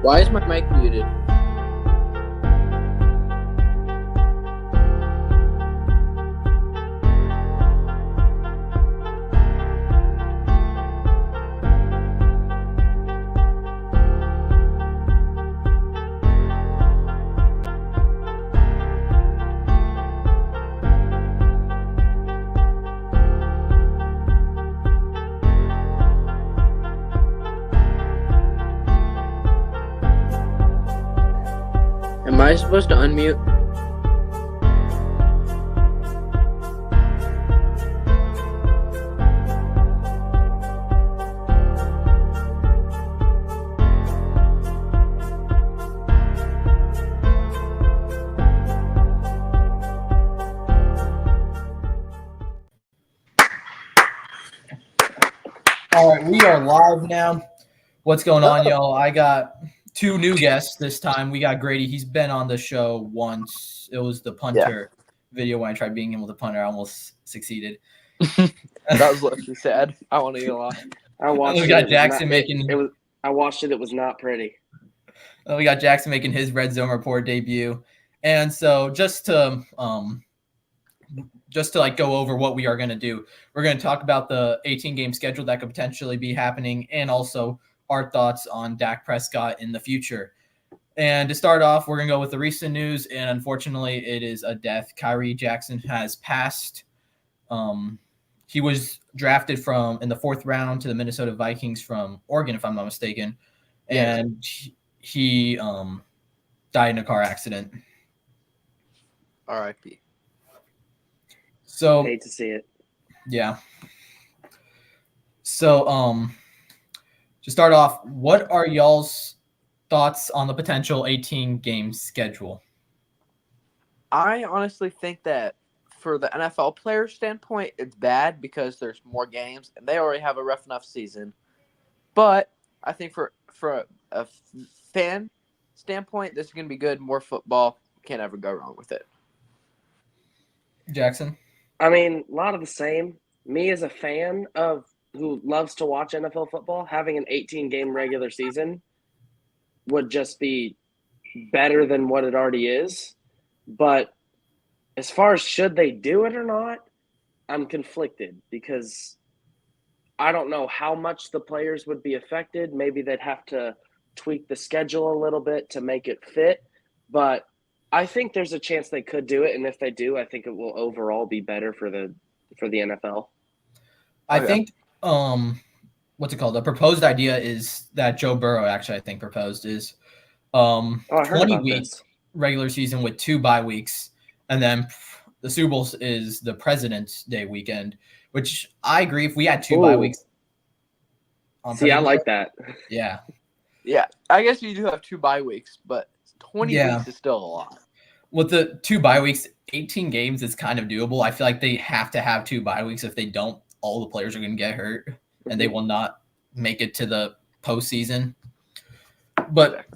Why is my mic muted? Am I supposed to unmute? All right, we are live now. What's going on, y'all? I got two new guests this time. We got Grady. He's been on the show once. It was the punter video when I tried being him with a punter. I almost succeeded. That was literally sad. I want to get a lot. I watched We it. got It was Jackson not- making. It was. I watched it. It was not pretty. We got Jackson making his Red Zone Report debut, and so just to like go over what we are going to do, we're going to talk about the 18-game schedule that could potentially be happening, and also our thoughts on Dak Prescott in the future. And to start off, we're going to go with the recent news, and unfortunately, it is a death. Kyrie Jackson has passed. He was drafted in the 4th round to the Minnesota Vikings from Oregon, if I'm not mistaken, and he died in a car accident. R.I.P. So Hate to see it. yeah. So to start off, what are y'all's thoughts on the potential 18-game schedule? I honestly think that for the NFL player standpoint, it's bad because there's more games and they already have a rough enough season. But I think for a fan standpoint, this is going to be good. More football. Can't ever go wrong with it. Jackson? I mean, a lot of the same. Me as a fan who loves to watch NFL football, having an 18-game regular season would just be better than what it already is. But as far as should they do it or not, I'm conflicted because I don't know how much the players would be affected. Maybe they'd have to tweak the schedule a little bit to make it fit. But I think there's a chance they could do it, and if they do, I think it will overall be better for the NFL. I think what's it called? The proposed idea is that Joe Burrow actually I think proposed is 20-week regular season with 2 bye weeks, and then the Super Bowl is the President's Day weekend, which I agree. If we had 2 bye weeks, I like that. Yeah. Yeah, I guess you do have 2 bye weeks, but 20 weeks is still a lot. With the 2 bye weeks, 18 games is kind of doable. I feel like they have to have 2 bye weeks. If they don't, all the players are going to get hurt, and they will not make it to the postseason. But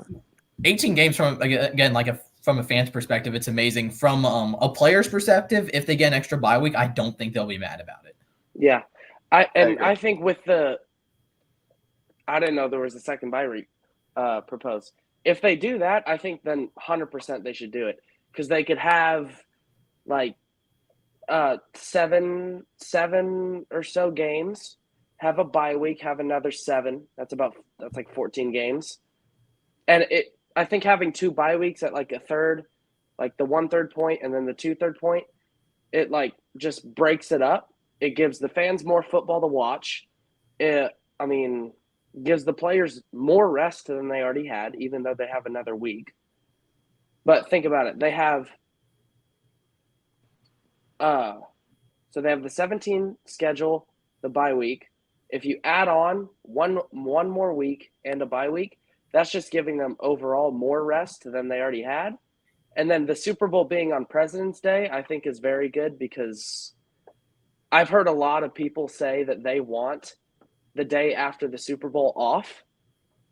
18 games from a fan's perspective, it's amazing. From a player's perspective, if they get an extra bye week, I don't think they'll be mad about it. Yeah, I think with I didn't know there was a second bye week proposed. If they do that, I think then 100% they should do it because they could have like seven or so games, have a bye week, have another 7. That's like 14 games, and I think having 2 bye weeks at like a third, like the 1/3 point and then the 2/3 point, it like just breaks it up. It gives the fans more football to watch. Gives the players more rest than they already had, even though they have another week. But think about it. They have so they have the 17 schedule, the bye week. If you add on one more week and a bye week, that's just giving them overall more rest than they already had. And then the Super Bowl being on President's Day, I think is very good because I've heard a lot of people say that they want the day after the Super Bowl off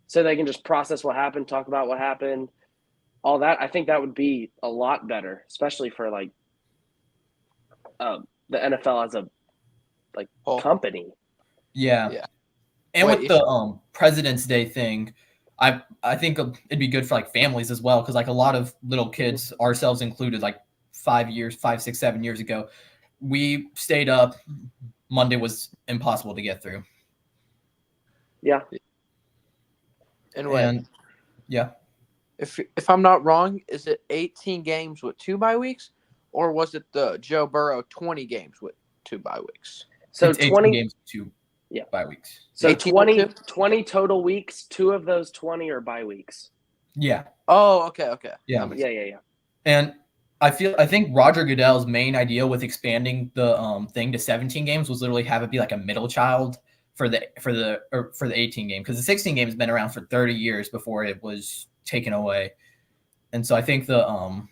so they can just process what happened, talk about what happened, all that. I think that would be a lot better, especially for like the NFL as a company. Yeah. And with the President's Day thing, I think it'd be good for like families as well, because like a lot of little kids, ourselves included, like 5, 6, 7 years ago, we stayed up. Monday was impossible to get through. Yeah. And wait, And yeah, if I'm not wrong, is it 18 games with 2 bye weeks, or was it the Joe Burrow 20 games with 2 bye weeks? So it's 18 20 games, 2 Yeah. bye weeks. So 18 with 20, two? 20 total weeks. 2 of those 20 are bye weeks. Yeah, Oh, okay. Yeah. That makes Yeah. and I think Roger Goodell's main idea with expanding the thing to 17 games was literally have it be like a middle child for the 18 game, because the 16 game has been around for 30 years before it was taken away, and so I think the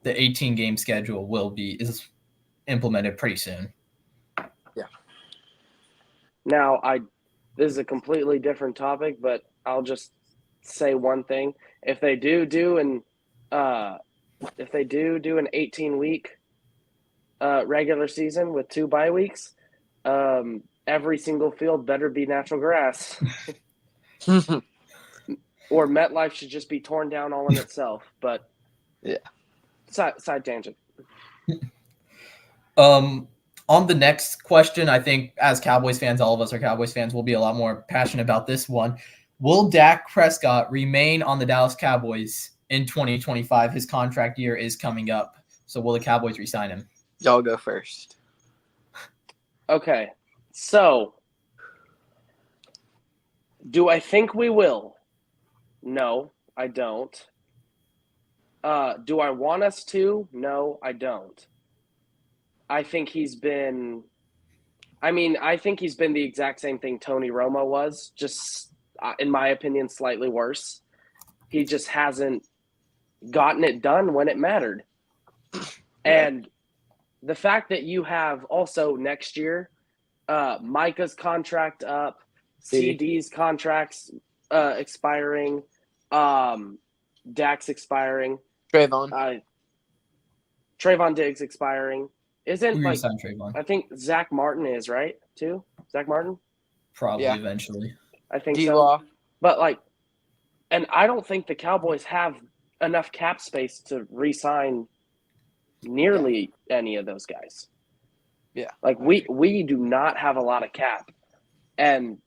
18 game schedule is implemented pretty soon. Now, this is a completely different topic, but I'll just say one thing: if they do an 18-week regular season with 2 bye weeks, every single field better be natural grass, or MetLife should just be torn down all in itself. But Yeah. Side tangent. On the next question, I think as Cowboys fans, all of us are Cowboys fans, we'll be a lot more passionate about this one. Will Dak Prescott remain on the Dallas Cowboys in 2025? His contract year is coming up. So will the Cowboys re-sign him? Y'all go first. Okay, so do I think we will? No, I don't. Do I want us to? No, I don't. I think he's been the exact same thing Tony Romo was, just in my opinion, slightly worse. He just hasn't gotten it done when it mattered. And the fact that you have also next year, Micah's contract up, CD's contracts expiring, Dax expiring, Trayvon Diggs expiring. Isn't Who like re-sign Trayvon? I think Zach Martin is, right, too? Zach Martin? Probably Yeah. eventually. I think D-Law. so. But like, and I don't think the Cowboys have enough cap space to re-sign nearly any of those guys. Yeah. Like we do not have a lot of cap, and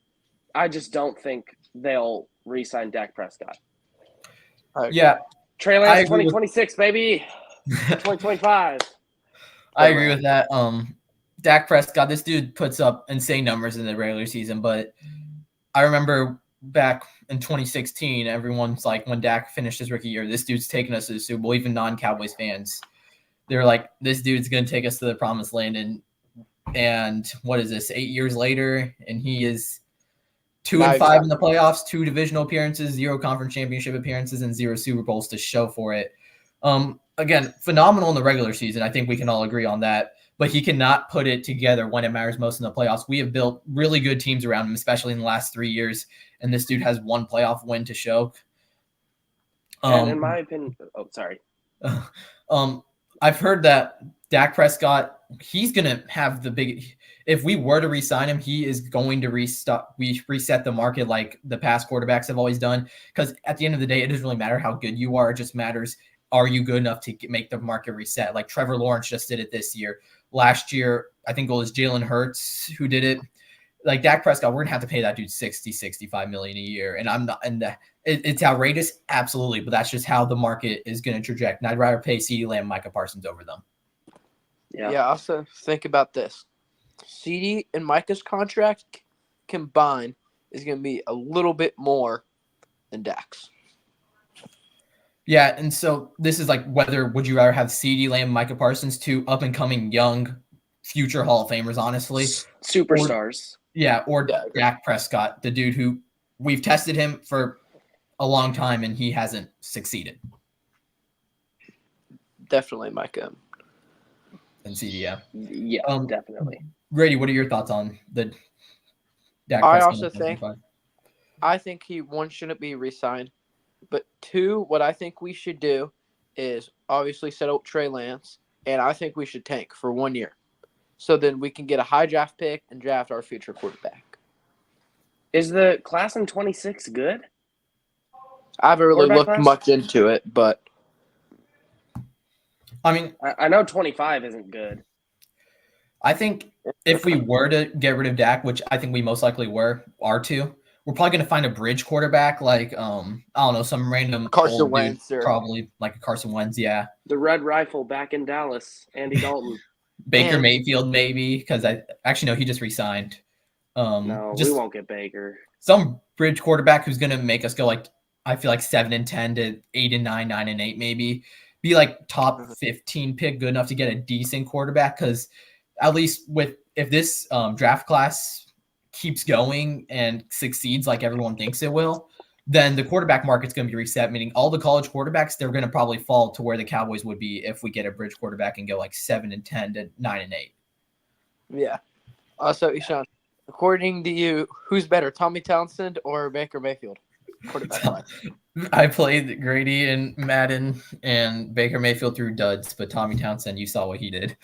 I just don't think they'll re-sign Dak Prescott. Yeah, Trey I Lance agree with- 2026, baby. 2025. I agree with that. Dak Prescott, this dude puts up insane numbers in the regular season, but I remember back in 2016, everyone's like, when Dak finished his rookie year, this dude's taking us to the Super Bowl. Even non-Cowboys fans, they're like, this dude's going to take us to the promised land. And what is this, 8 years later? And he is 2-5 in the playoffs, 2 divisional appearances, 0 conference championship appearances, and 0 Super Bowls to show for it. Again, phenomenal in the regular season. I think we can all agree on that. But he cannot put it together when it matters most in the playoffs. We have built really good teams around him, especially in the last 3 years. And this dude has 1 playoff win to show. And in my opinion, sorry. I've heard that Dak Prescott, he's going to have the big – if we were to re-sign him, he is going to reset the market like the past quarterbacks have always done. Because at the end of the day, it doesn't really matter how good you are. It just matters, are you good enough to make the market reset? Like Trevor Lawrence just did it this year. Last year, I think it was Jalen Hurts who did it. Like Dak Prescott, we're going to have to pay that dude $60-65 million a year. And I'm not – and it's outrageous, absolutely, but that's just how the market is going to traject. And I'd rather pay CeeDee Lamb and Micah Parsons over them. Yeah, also think about this. CeeDee and Micah's contract combined is going to be a little bit more than Dak's. Yeah, and so this is like, whether would you rather have CeeDee Lamb, Micah Parsons, 2 up-and-coming young future Hall of Famers, honestly. Superstars. Or Dak Prescott, the dude who we've tested him for a long time and he hasn't succeeded. Definitely Micah. And CeeDee, Yeah, definitely. Grady, what are your thoughts on the Dak I Prescott? I think he, 1, shouldn't be re-signed. But 2, what I think we should do is obviously set up Trey Lance, and I think we should tank for 1 year. So then we can get a high draft pick and draft our future quarterback. Is the class in 26 good? I haven't really Quarterback looked class? much into it, but I mean, I know 25 isn't good. I think if we were to get rid of Dak, which I think we most likely we're probably going to find a bridge quarterback like I don't know, some random Carson old dude, Wentz or probably like a Carson Wentz, yeah. The Red Rifle back in Dallas, Andy Dalton. Baker And- Mayfield maybe, because I actually no, he just resigned. No, we Just won't get Baker. some bridge quarterback who's going to make us go like I feel like 7-10 to 8-9, 9-8 maybe. Be like top 15 pick, good enough to get a decent quarterback, because at least with if this draft class keeps going and succeeds like everyone thinks it will, then the quarterback market's going to be reset, meaning all the college quarterbacks, they're going to probably fall to where the Cowboys would be if we get a bridge quarterback and go like 7-10 to 9-8. yeah. Also, Ishan, according to you, who's better, Tommy Townsend or Baker Mayfield? Quarterback wise. I played Grady and Madden, and Baker Mayfield threw duds, but Tommy Townsend, you saw what he did.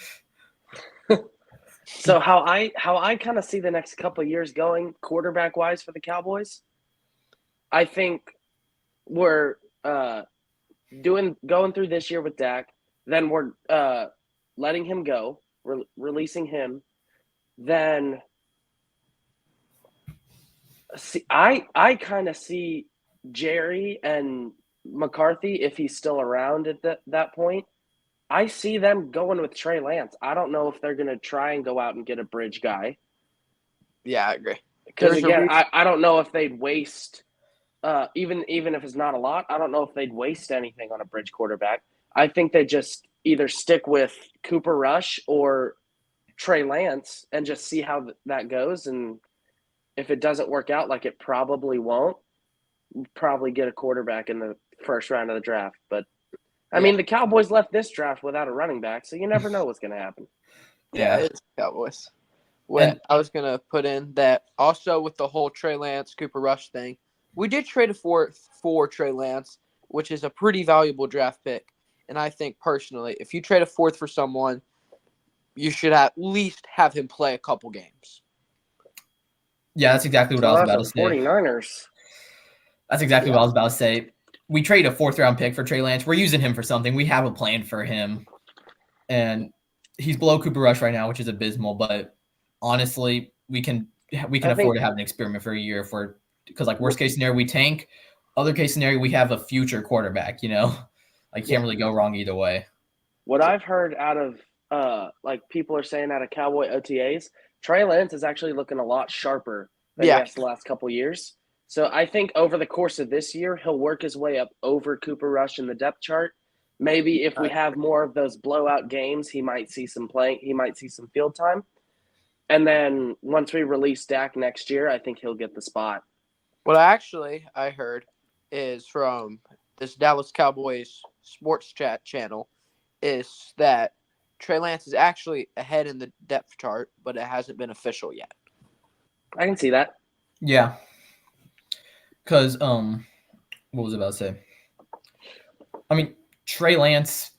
So how I kind of see the next couple of years going quarterback wise for the Cowboys, I think we're going through this year with Dak, then we're letting him go, releasing him, then see I kind of see Jerry and McCarthy, if he's still around at that point. I see them going with Trey Lance. I don't know if they're going to try and go out and get a bridge guy. Yeah, I agree. Because There's a again, reason- I don't know if they'd waste even if it's not a lot. I don't know if they'd waste anything on a bridge quarterback. I think they just either stick with Cooper Rush or Trey Lance and just see how that goes. And if it doesn't work out, like it probably won't, probably get a quarterback in the first round of the draft. But I mean, the Cowboys left this draft without a running back, so you never know what's going to happen. Yeah, it's Cowboys. When And- I was going to put in that also with the whole Trey Lance, Cooper Rush thing, we did trade a fourth for Trey Lance, which is a pretty valuable draft pick. And I think personally, if you trade a fourth for someone, you should at least have him play a couple games. Yeah, that's exactly what I was about to say. 49ers. That's exactly what I was about to say. We trade a 4th-round pick for Trey Lance. We're using him for something. We have a plan for him. And he's below Cooper Rush right now, which is abysmal. But honestly, we can afford to have an experiment for a year because like worst case scenario, we tank. Other case scenario, we have a future quarterback, Like can't really go wrong either way. What I've heard out of like people are saying out of Cowboy OTAs, Trey Lance is actually looking a lot sharper than he has the last couple years. So I think over the course of this year, he'll work his way up over Cooper Rush in the depth chart. Maybe if we have more of those blowout games, he might see some playing. He might see some field time. And then once we release Dak next year, I think he'll get the spot. What I heard is from this Dallas Cowboys sports chat channel is that Trey Lance is actually ahead in the depth chart, but it hasn't been official yet. I can see that. Yeah. Because what was I about to say? I mean, Trey Lance,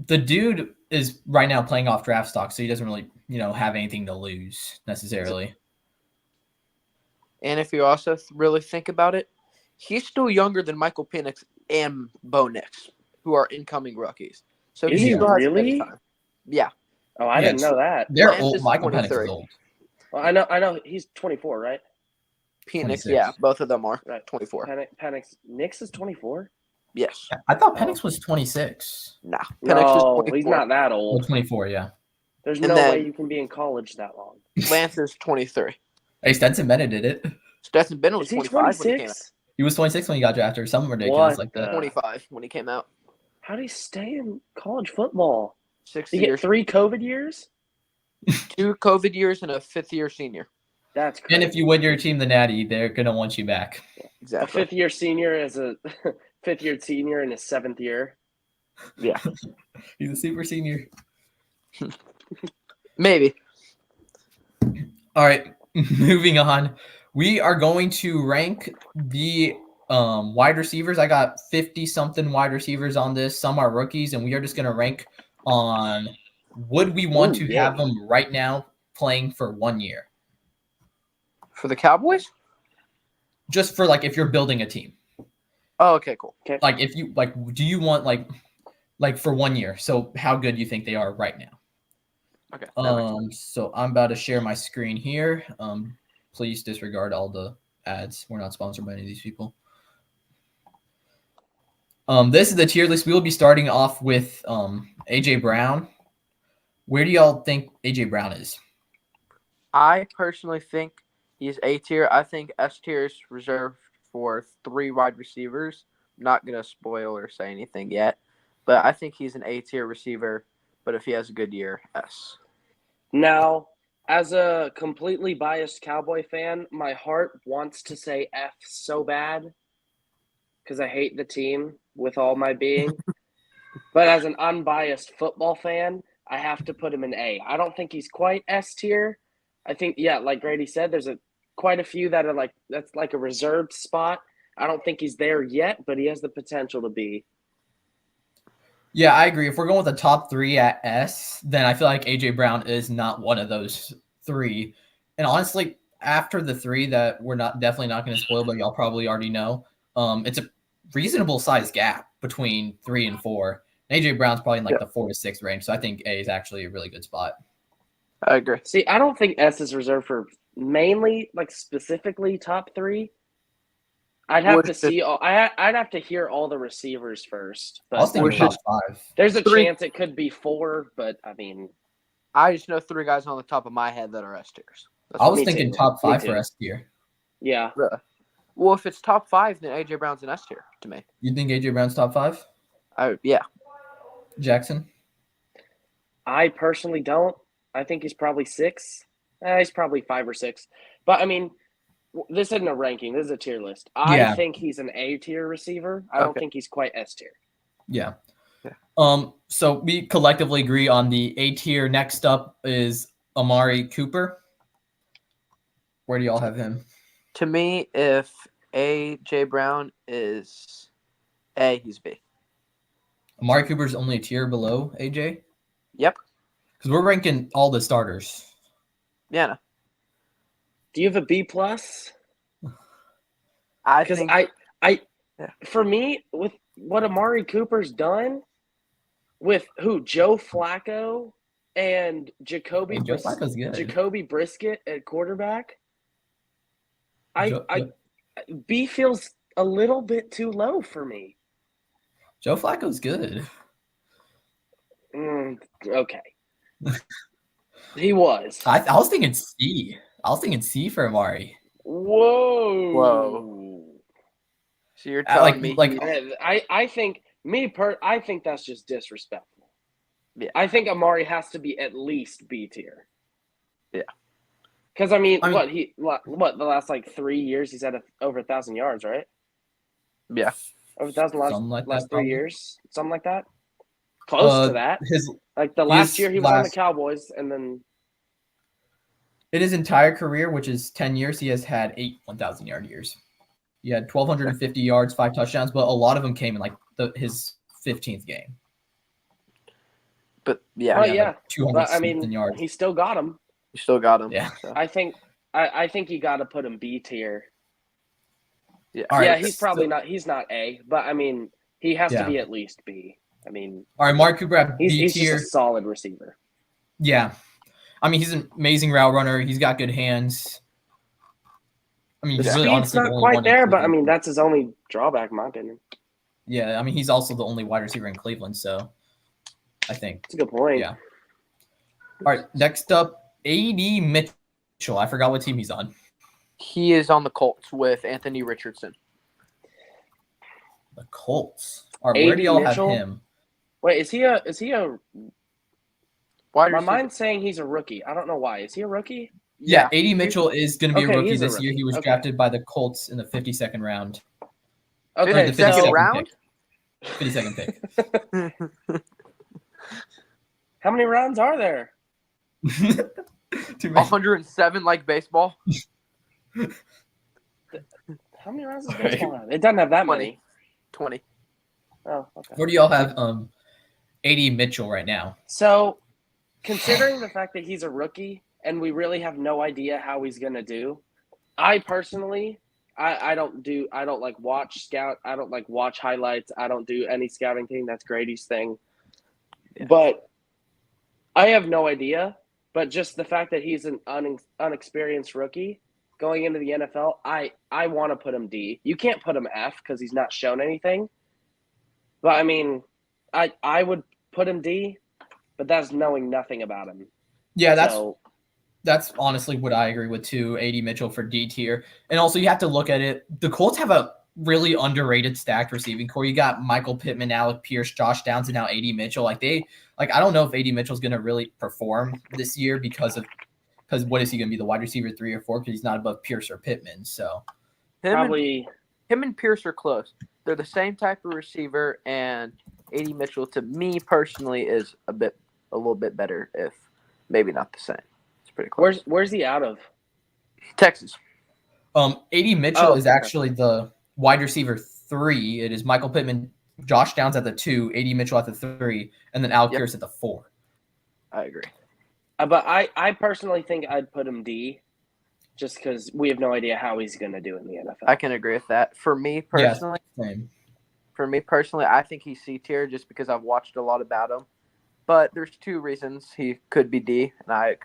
the dude is right now playing off draft stock, so he doesn't really, have anything to lose necessarily. And if you also really think about it, he's still younger than Michael Penix and Bo Nix, who are incoming rookies. So Is he he still has a bit of really? time. Yeah. Oh, I didn't know that. They're Lance old. is Michael Penix is 23. old. Well, I know. He's 24, right? Penix, 26. yeah, both of them are Right. 24. Penix. Nix is 24. Yes. I thought Penix was 26. Nah. Penix is No, 24. he's not that Well, old. 24, yeah. There's And no then- way you can be in college that long. Lance is 23. Hey, Stetson Bennett did it. Stetson Bennett was Is he 25 when he came out. 26? He was 26 when he got drafted, or something ridiculous What like that. the- 25 when he came out. How do you stay in college football? 6 You get years. 3 COVID years? 2 COVID years and a 5th-year senior. That's crazy. And if you win your team the Natty, they're going to want you back. a Exactly. 5th-year senior is a 5th-year senior in his 7th year. Yeah. He's a super senior. Maybe. All right, moving on. We are going to rank the wide receivers. I got 50-something wide receivers on this. Some are rookies, and we are just going to rank on would we want to have them right now playing for 1 year? For the Cowboys? Just for, like, if you're building a team. Oh, okay, cool. Like, if you like, do you want like for 1 year? So how good do you think they are right now? Okay. that makes sense. So I'm about to share my screen here. Please disregard all the ads. We're not sponsored by any of these people. This is the tier list. We will be starting off with AJ Brown. Where do y'all think AJ Brown is? I personally think he's A tier. I think S tier is reserved for 3 wide receivers. I'm not gonna spoil or say anything yet, but I think he's an A tier receiver. But if he has a good year, S. Now, as a completely biased Cowboy fan, my heart wants to say F so bad because I hate the team with all my being. But as an unbiased football fan, I have to put him in A. I don't think he's quite S tier. I think, like Grady said, there's quite a few that are that's like a reserved spot. I don't think he's there yet, but he has the potential to be. Yeah, I agree. If we're going with the top 3 at S, then I feel like AJ Brown is not one of those 3. And honestly, after the 3 that we're definitely not going to spoil, but y'all probably already know, it's a reasonable size gap between 3 and 4. And AJ Brown's probably in the 4 to 6 range, so I think A is actually a really good spot. I agree. See, I don't think S is reserved for mainly, specifically top 3. I'd have to see. I'd have to hear all the receivers first. But I was thinking top 5. There's a 3. chance it could be 4, but I mean, I just know 3 guys on the top of my head that are S tiers. I was me thinking too. top Me 5 too. for S tier. Yeah. Well, if it's top 5, then AJ Brown's an S tier to me. You think AJ Brown's top 5? Yeah. Jackson? I personally don't. I think he's probably 6. He's probably 5 or 6. But I mean, this isn't a ranking. This is a tier list. I think he's an A tier receiver. I don't think he's quite S tier. Yeah. So we collectively agree on the A tier. Next up is Amari Cooper. Where do y'all have him? To me, if AJ Brown is A, he's B. Amari Cooper's only a tier below AJ? Yep. Because we're ranking all the starters. Yeah. No. Do you have a B plus? Because for me, with what Amari Cooper's done, with Joe Flacco and Jacoby Brissett at quarterback, B feels a little bit too low for me. Joe Flacco's good. Okay. He was. I was thinking C. I was thinking C for Amari. Whoa. So you're telling me I think that's just disrespectful. Yeah. I think Amari has to be at least B tier. Yeah. Because I mean, the last 3 years he's had over 1,000 yards, right? Yeah. Over 1,000 last 3 years, something like that. Close to that. Last year he was on the Cowboys, and then in his entire career, which is 10 years, he has had 8 1,000-yard years. He had 1,250 yards, 5 touchdowns, but a lot of them came in his 15th game. But yeah, but I mean, yards. He still got him. You still got him. Yeah, so. I think you got to put him B tier. Yeah, he's probably not. He's not A, but I mean, he has to be at least B. I mean, all right, Mark Cooper at B tier. He's just a solid receiver. Yeah, I mean, he's an amazing route runner. He's got good hands. I mean, he's really honestly not quite there, but I mean, that's his only drawback, in my opinion. Yeah, I mean, he's also the only wide receiver in Cleveland, so I think that's a good point. Yeah. All right, next up, A.D. Mitchell. I forgot what team he's on. He is on the Colts with Anthony Richardson. The Colts. All right, where do y'all Mitchell? Have him? Wait, is he a? Wide My mind's saying he's a rookie. I don't know why. Is he a rookie? Yeah, A.D. Mitchell is going to be a rookie this rookie. year. He was drafted by the Colts in the 52nd round. Okay, the 52nd round? Pick. 52nd pick. How many rounds are there? 107 like baseball. How many rounds does baseball have? It doesn't have that many. 20. Oh, okay. Where do y'all have A.D. Mitchell right now? So, considering the fact that he's a rookie and we really have no idea how he's going to do, I I don't like watch scout. I don't like watch highlights. I don't do any scouting thing. That's Grady's thing. Yeah. But I have no idea. But just the fact that he's an unexperienced rookie going into the NFL, I want to put him D. You can't put him F because he's not shown anything. But I mean, I would put him D, but that's knowing nothing about him. Yeah, So, that's honestly what I agree with too. AD Mitchell for D tier, and also you have to look at it. The Colts have a really underrated stacked receiving core. You got Michael Pittman, Alec Pierce, Josh Downs, and now AD Mitchell. I don't know if AD Mitchell's going to really perform this year because what is he going to be, the wide receiver 3 or 4? Because he's not above Pierce or Pittman. So Him and Pierce are close. They're the same type of receiver, and AD Mitchell, to me personally, is a little bit better, if maybe not the same. It's pretty close. where's he out of? Texas. AD Mitchell is okay. actually the wide receiver 3. It is Michael Pittman, Josh Downs at the 2, AD Mitchell at the 3, and then Alec Pierce at the 4. I agree. But I personally think I'd put him D, just because we have no idea how he's going to do in the NFL. I can agree with that. For me personally, Same. I think he's C tier just because I've watched a lot about him. But there's 2 reasons he could be D, and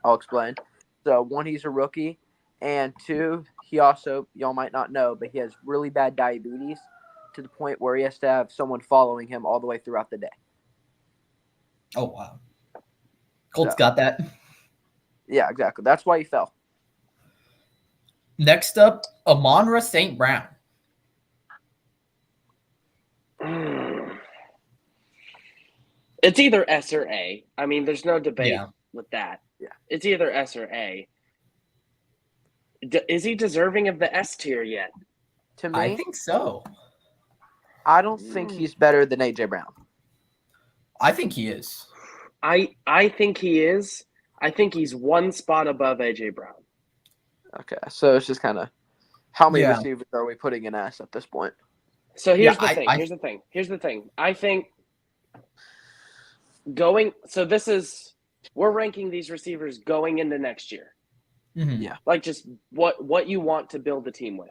I'll explain. So 1, he's a rookie, and 2, he also, y'all might not know, but he has really bad diabetes to the point where he has to have someone following him all the way throughout the day. Oh, wow. Colts So, got that. Yeah, exactly. That's why he fell. Next up, Amon-Ra St. Brown. It's either S or A. I mean, there's no debate with that. Yeah. It's either S or A. Is he deserving of the S tier yet? To me, I think so. I don't think he's better than A.J. Brown. I think he is. I think he is. I think he's 1 spot above AJ Brown. Okay, so it's just kind of how many Yeah. receivers are we putting in S at this point? So here's Yeah, the thing. Here's the thing. I think we're ranking these receivers going into next year. Mm-hmm. Yeah. Like just what you want to build the team with.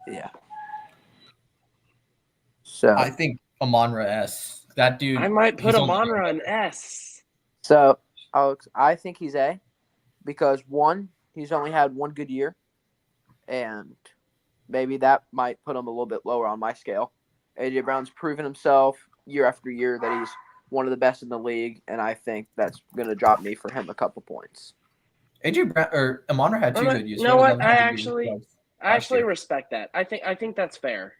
Yeah. So I think Amon-Ra S. That dude. I might put he's Amon-Ra in S. So, Alex, I think he's A because 1, he's only had 1 good year, and maybe that might put him a little bit lower on my scale. A.J. Brown's proven himself year after year that he's one of the best in the league, and I think that's going to drop me for him a couple points. AJ Brown or Amon-Ra had 2 good years. You know One what? of them had to be I actually respect that. I think that's fair.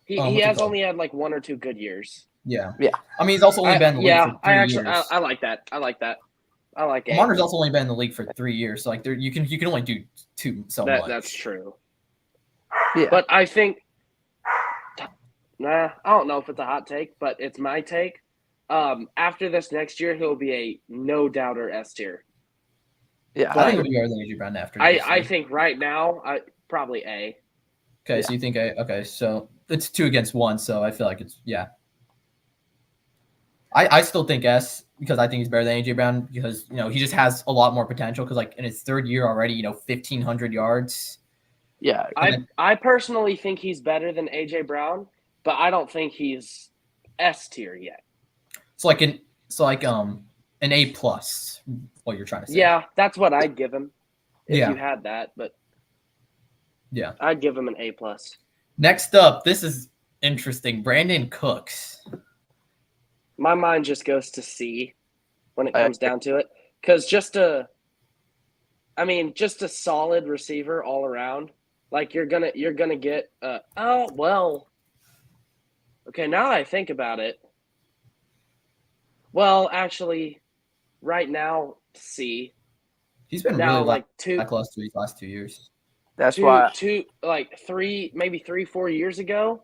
He what's it has called? only had like 1 or 2 good years. Yeah. Yeah. I mean, he's also only been in the league for 3 years. I like that. I like it. Amon-Ra's also only been in the league for 3 years. So like you can only do 2 so much. That's true. Yeah. But I think I don't know if it's a hot take, but it's my take. After this next year, he'll be a no doubter S tier. Yeah, I think he'll be better than AJ Brown after. I think right now, probably A. Okay, Yeah. so you think okay, so it's 2 against 1, so I feel like it's I still think S because I think he's better than AJ Brown because he just has a lot more potential because like in his 3rd year already, 1,500 yards. Yeah. I personally think he's better than AJ Brown, but I don't think he's S tier yet. It's like an A plus. What you're trying to say? Yeah, that's what I'd give him if Yeah. you had that. But yeah, I'd give him an A plus. Next up, this is interesting. Brandon Cooks. My mind just goes to C when it comes down to it, because just a solid receiver all around. Like you're gonna get. Okay, now that I think about it. Well, actually, right now, C. He's been now really like lackluster these last 2 years. That's why. 3-4 years ago,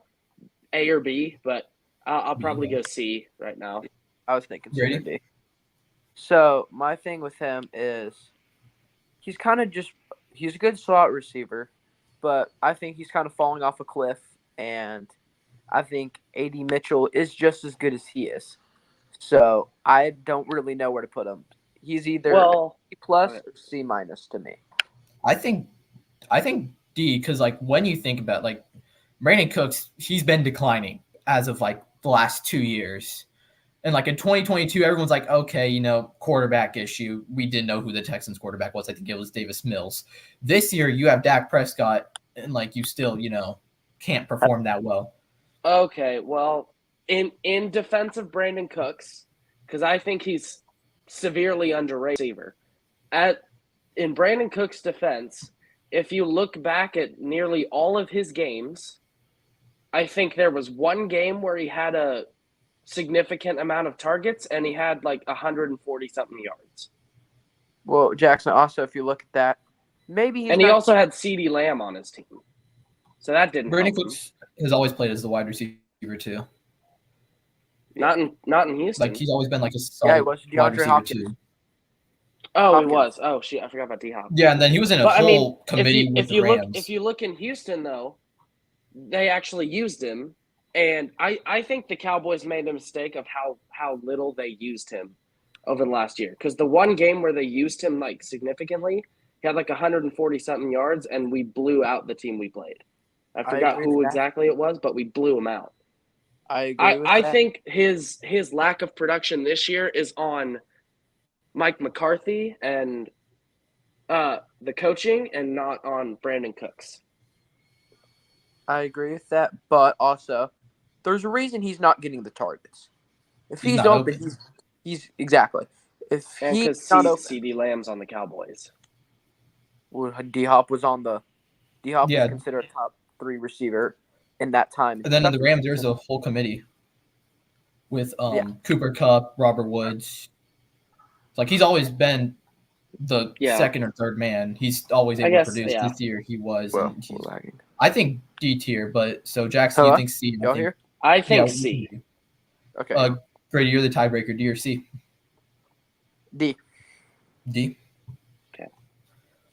A or B, but I'll probably go C right now. I was thinking C Ready? or D. So my thing with him is he's kind of he's a good slot receiver, but I think he's kind of falling off a cliff, and I think AD Mitchell is just as good as he is. So I don't really know where to put him. He's either C plus or C minus to me. I think D, because like when you think about like Brandon Cooks, he's been declining as of like the last 2 years. And like in 2022, everyone's like, okay, quarterback issue. We didn't know who the Texans quarterback was. I think it was Davis Mills. This year, you have Dak Prescott, and like you still, can't perform that well. Okay, well, in defense of Brandon Cooks, because I think he's severely underrated receiver. In Brandon Cooks' defense, if you look back at nearly all of his games, I think there was one game where he had a significant amount of targets and he had like 140 something yards. Well, Jackson, also, if you look at that, maybe he's and he also had CeeDee Lamb on his team. So that didn't Brandon help Cooks has always played as the wide receiver too. him. Not in Houston. Like he's always been like a solid he was wide DeAndre receiver Hopkins. too. Oh, Hopkins. he was. Oh, shit, I forgot about D-Hop. Yeah, and then he was in a whole committee with the Rams. If you look in Houston, though, they actually used him. And I think the Cowboys made the mistake of how little they used him over the last year. Because the one game where they used him like significantly, he had like 140 something yards, and we blew out the team we played. I forgot who exactly it was, but we blew him out. I agree with I that. think his lack of production this year is on Mike McCarthy and the coaching, and not on Brandon Cooks. I agree with that, but also there's a reason he's not getting the targets. If he's open, he's exactly. If he's not open, CeeDee Lamb's on the Cowboys. Well, D-Hop was was considered a top 3 receiver in that time. And then in the Rams, there's a whole committee with Cooper Kupp, Robert Woods. Like he's always been the second or third man. He's always able to produce. Yeah. This year he was. Well, I think D tier, but so Jackson, you think C? Y'all here? I think C. Okay. Grady, you're the tiebreaker. D or C? D. D. Okay.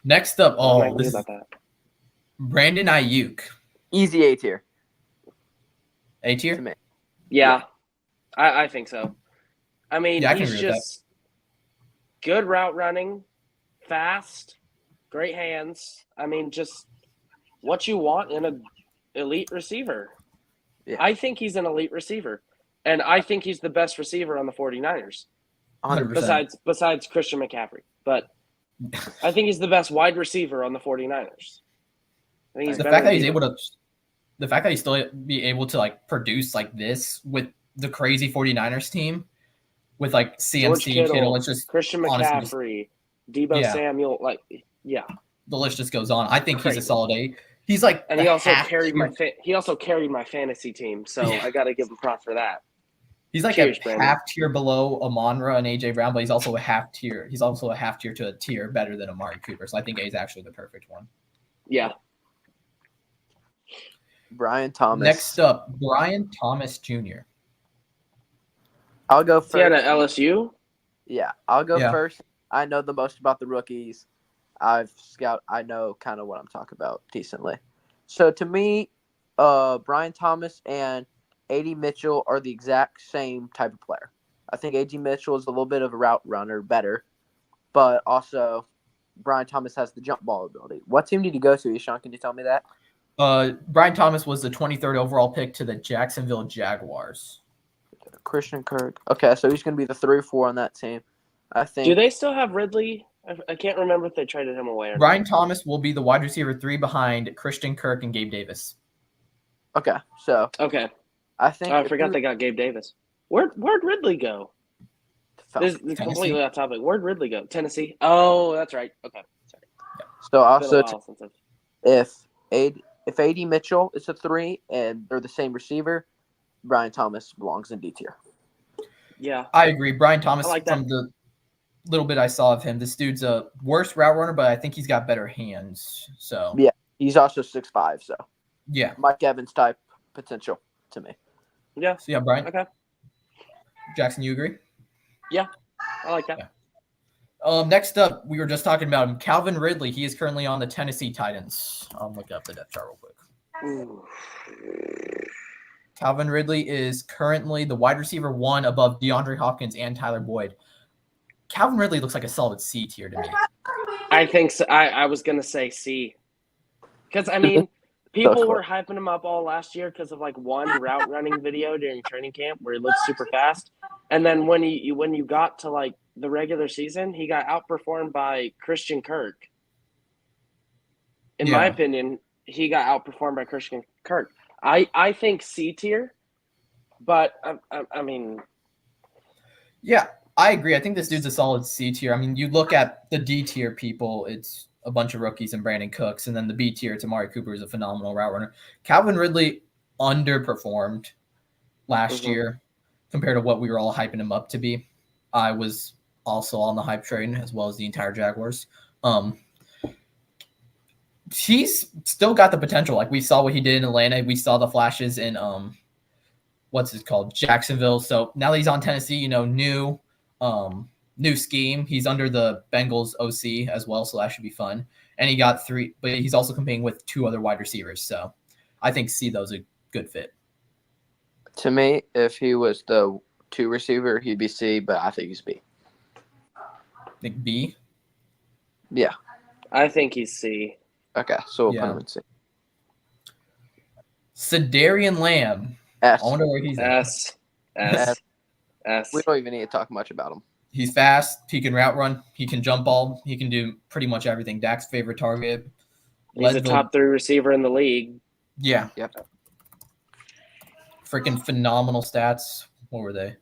Next up, this is Brandon Ayuk. Easy A tier. A tier? Yeah. I think so. I mean, he's just good route running, fast, great hands. I mean, just what you want in an elite receiver. Yeah. I think he's an elite receiver. And I think he's the best receiver on the 49ers. 100%. Besides Christian McCaffrey. But I think he's the best wide receiver on the 49ers. I think the fact that he's still be able to like produce like this with the crazy 49ers team with like CMC, Kittle, it's just Christian McCaffrey, Deebo Samuel, the list just goes on. I think he's a solid A. He's like, and he also carried my fantasy team, so I got to give him props for that. He's like a half tier below Amon-Ra and AJ Brown, but he's also a half tier. He's also a half tier to a tier better than Amari Cooper. So I think A is actually the perfect one. Yeah. Brian Thomas. Next up, Brian Thomas Jr. I'll go first. He had an LSU? Yeah, I'll go first. I know the most about the rookies. I know kind of what I'm talking about decently. So to me, Brian Thomas and A.D. Mitchell are the exact same type of player. I think A.D. Mitchell is a little bit of a route runner, better, but also Brian Thomas has the jump ball ability. What team did he go to, Ishan? Can you tell me that? Brian Thomas was the 23rd overall pick to the Jacksonville Jaguars. Christian Kirk. Okay, so he's going to be the 3 or 4 on that team. I think. Do they still have Ridley? I can't remember if they traded him away. Brian Thomas will be the wide receiver 3 behind Christian Kirk and Gabe Davis. Okay, so. Okay. I think. I forgot they got Gabe Davis. Where'd Ridley go? This is completely off topic. Where'd Ridley go? Tennessee? Oh, that's right. Okay. Sorry. So also, if A.D. Mitchell is a 3 and they're the same receiver, Brian Thomas belongs in D tier. Yeah. I agree. Brian Thomas, like from the little bit I saw of him, this dude's a worse route runner, but I think he's got better hands. So yeah, he's also 6'5", so yeah, Mike Evans type potential to me. Yeah. So yeah, Brian. Okay. Jackson, you agree? Yeah, I like that. Yeah. Next up, we were just talking about him, Calvin Ridley. He is currently on the Tennessee Titans. I'll look up the depth chart real quick. Ooh. Calvin Ridley is currently the wide receiver 1 above DeAndre Hopkins and Tyler Boyd. Calvin Ridley looks like a solid C tier to me. I think so. I was going to say C. Because I mean, people That's were hyping him up all last year because of like one route running video during training camp where he looked super fast, and then when you got to like the regular season, he got outperformed by Christian Kirk. In my Yeah. opinion, he got outperformed by Christian Kirk. I think C tier, but I mean, Yeah, I agree. I think this dude's a solid C tier. I mean, you look at the D tier people, it's a bunch of rookies and Brandon Cooks, and then the B tier, it's Amari Cooper is a phenomenal route runner. Calvin Ridley underperformed last Mhm. year compared to what we were all hyping him up to be. I was also on the hype train as well as the entire Jaguars. He's still got the potential. Like we saw what he did in Atlanta. We saw the flashes in what's it called? Jacksonville. So now that he's on Tennessee, new scheme. He's under the Bengals OC as well, so that should be fun. And he got 3, but he's also competing with 2 other wide receivers. So I think C those a good fit. To me, if he was the 2 receiver, he'd be C, but I think he's B. I think B. Yeah. I think he's C. Okay, so we'll Yeah. put him in C. Sedarian Lamb. S. I wonder where he's at. S. We don't even need to talk much about him. He's fast. He can route run. He can jump ball. He can do pretty much everything. Dak's favorite target. He's a top 3 receiver in the league. Yeah. Yep. Freaking phenomenal stats. What were they?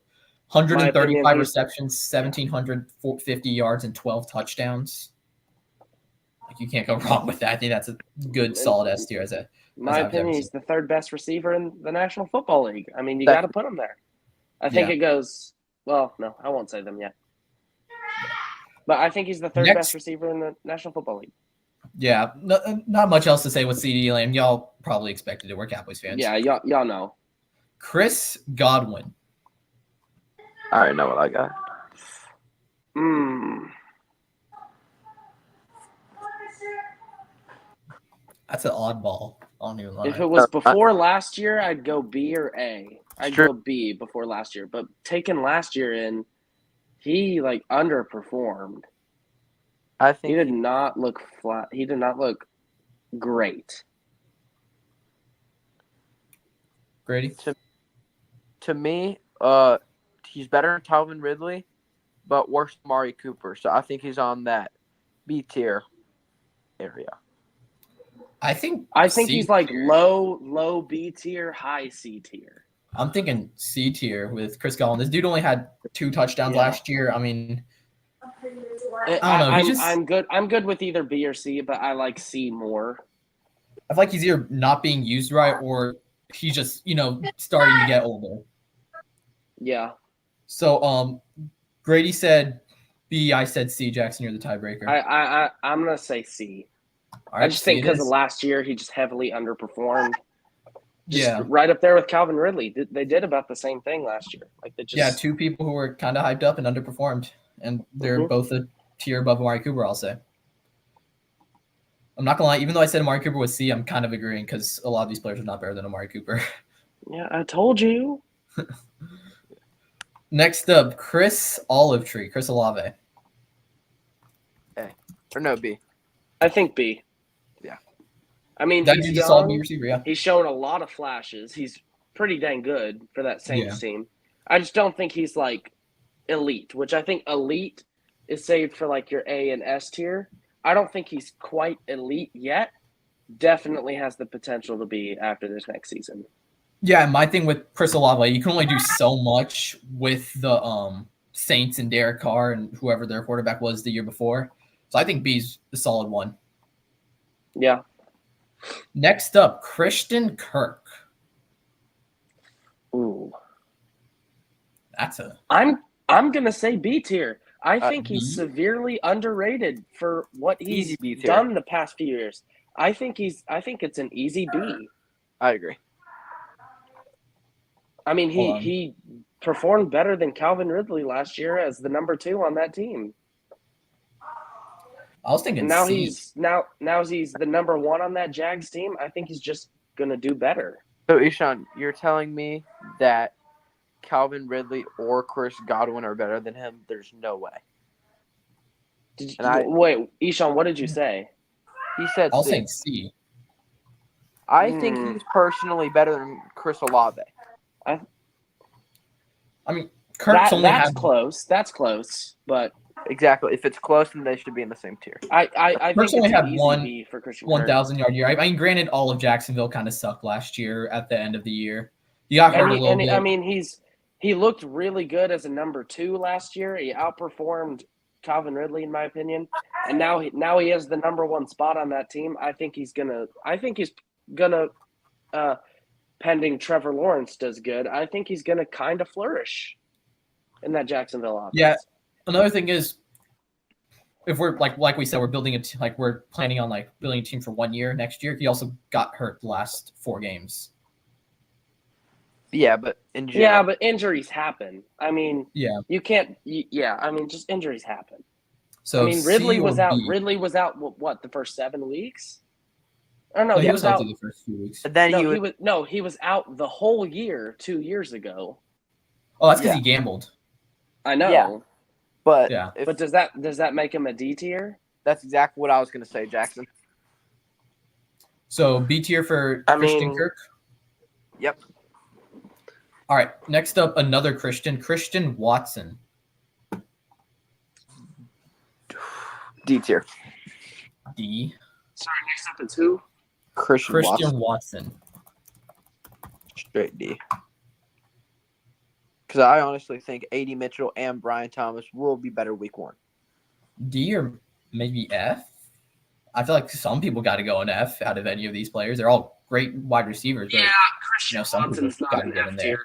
My 135 opinion, receptions, 1,750 yards, and 12 touchdowns. Like you can't go wrong with that. I think that's a good, solid S tier. My I've opinion, never he's the 3rd best receiver in the National Football League. I mean, you got to put him there. I think it goes. Well, no, I won't say them yet. But I think he's the 3rd best receiver in the National Football League. Yeah, not much else to say with CD Lamb. Y'all probably expected it. We're Cowboys fans. Yeah, y'all know. Chris Godwin. I already know what I got. That's an oddball. I don't even lie. If it was before last year, I'd go B or A. I'd go B before last year. But taking last year in, he like underperformed. I think he did not look flat. He did not look great. Grady? To me, he's better than Calvin Ridley, but worse than Amari Cooper. So I think he's on that B tier area. I think he's like low B tier, high C tier. I'm thinking C tier with Chris Godwin. This dude only had 2 touchdowns last year. I mean, I don't know. I'm good with either B or C, but I like C more. I feel like he's either not being used right or he's just, starting to get older. Yeah. So Grady said B, I said C. Jackson, you're the tiebreaker. I'm gonna say C. Right, I just think because of last year, he just heavily underperformed. Just right up there with Calvin Ridley. They did about the same thing last year. Like they just 2 people who were kind of hyped up and underperformed, and they're both a tier above Amari Cooper. I'll say. I'm not gonna lie. Even though I said Amari Cooper was C, I'm kind of agreeing because a lot of these players are not better than Amari Cooper. Yeah, I told you. Next up, Chris Olivetree, Chris Olave. A or no B? I think B. Yeah. I mean, That dude's a solid B receiver. Yeah. He's shown a lot of flashes. He's pretty dang good for that Saints team. I just don't think he's like elite, which I think elite is saved for like your A and S tier. I don't think he's quite elite yet. Definitely has the potential to be after this next season. Yeah, my thing with Chris Olave, you can only do so much with the Saints and Derek Carr and whoever their quarterback was the year before. So I think B's a solid one. Yeah. Next up, Christian Kirk. Ooh. I'm gonna say B tier. I think he's severely underrated for what he's done the past few years. I think it's an easy B. I agree. I mean, he performed better than Calvin Ridley last year as the number 2 on that team. I was thinking now C. he's the number 1 on that Jags team. I think he's just gonna do better. So Ishan, you're telling me that Calvin Ridley or Chris Godwin are better than him? There's no way. Wait, Ishan, what did you say? He said I'll C. say C. I think he's personally better than Chris Olave. I mean, Kirk's only That's had close. That's close. But Exactly. If it's close, then they should be in the same tier. I think Kirk's it's only an had easy B for Christian Kirk. 1,000-yard year. I mean, granted, all of Jacksonville kind of sucked last year at the end of the year. He got hurt a little bit. I mean, he looked really good as a number 2 last year. He outperformed Calvin Ridley, in my opinion, and now he has the number 1 spot on that team. I think he's gonna. Pending Trevor Lawrence does good, I think he's gonna kind of flourish in that Jacksonville offense. Yeah. Another thing is, if we're like we said, we're building we're planning on building a team for 1 year next year. He also got hurt the last 4 games. Yeah, but but injuries happen. I mean, Yeah. you can't. Yeah, I mean, just injuries happen. So I mean, Ridley C was or out. B? Ridley was out. What, the first 7 weeks? Or no, No, he was out. healthy the first few weeks. then He was out the whole year 2 years ago. Oh, that's because Yeah. he gambled. I know. Yeah. But Yeah. But does that make him a D tier? that's exactly what I was going to say, Jackson. So B tier for I Christian mean- Kirk. Yep. All right. Next up, another Christian Watson. D tier. D. Sorry, next up is who? Christian Watson. Straight D. Because I honestly think A.D. Mitchell and Brian Thomas will be better week 1. D or maybe F. I feel like some people got to go an F out of any of these players. They're all great wide receivers. But, Christian some Watson's people not gotta an get in F there.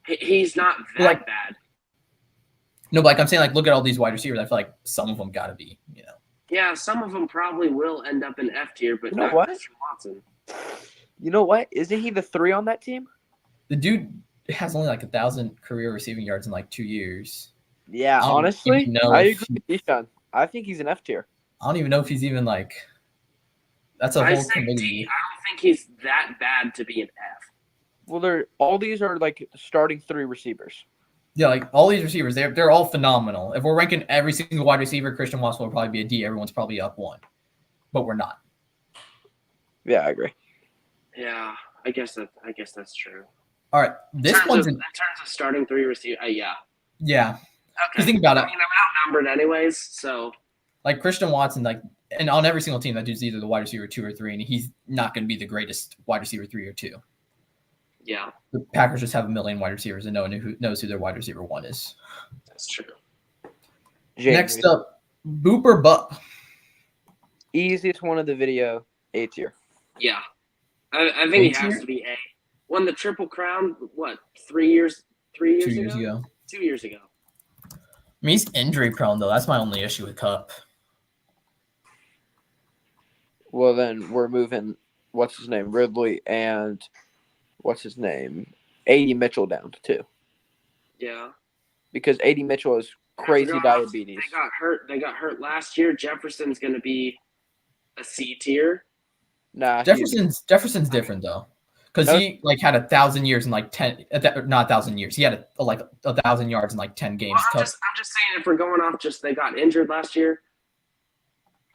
tier. He's not that Like- bad. No, but I'm saying look at all these wide receivers. I feel like some of them got to be, Yeah, some of them probably will end up in F tier, but You know not what? Christian Watson. You know what? Isn't he the 3 on that team? The dude has only 1,000 career receiving yards in 2 years. Yeah, I don't honestly, even know I if agree with Deshaun. I think he's an F tier. I don't even know if he's even that's a I whole say committee. D. I don't think he's that bad to be an F. Well, all these are starting 3 receivers. Yeah, all these receivers, they're all phenomenal. If we're ranking every single wide receiver, Christian Watson will probably be a D. Everyone's probably up 1, but we're not. Yeah, I agree. Yeah, I guess that's true. All right, this in one's terms of starting 3 receiver. Yeah. yeah. Okay. Because think about I it, mean, I'm outnumbered anyways, so Christian Watson, and on every single team, that dude's either the wide receiver 2 or 3, and he's not going to be the greatest wide receiver 3 or 2. yeah, The Packers just have a million wide receivers, and no one knows who their wide receiver 1 is. that's true. Next up, Booper Bup. Easiest one of the video, A tier. Yeah, I think he A has tier? to be A. Won the Triple Crown. What? 3 years? 3 years 2 ago? years ago. 2 years ago. I mean, he's injury prone, though. That's my only issue with Cup. Well, then we're moving, what's his name, Ridley, and what's his name, A.D. Mitchell down to 2. Yeah. Because A.D. Mitchell has crazy I forgot diabetes. They got hurt last year. Jefferson's going to be a C tier. Nah, Jefferson's different, though. Because he had 1,000 years in 10, not 1,000 years. He had 1,000 yards in 10 games. Well, I'm just saying, if we're going off just they got injured last year,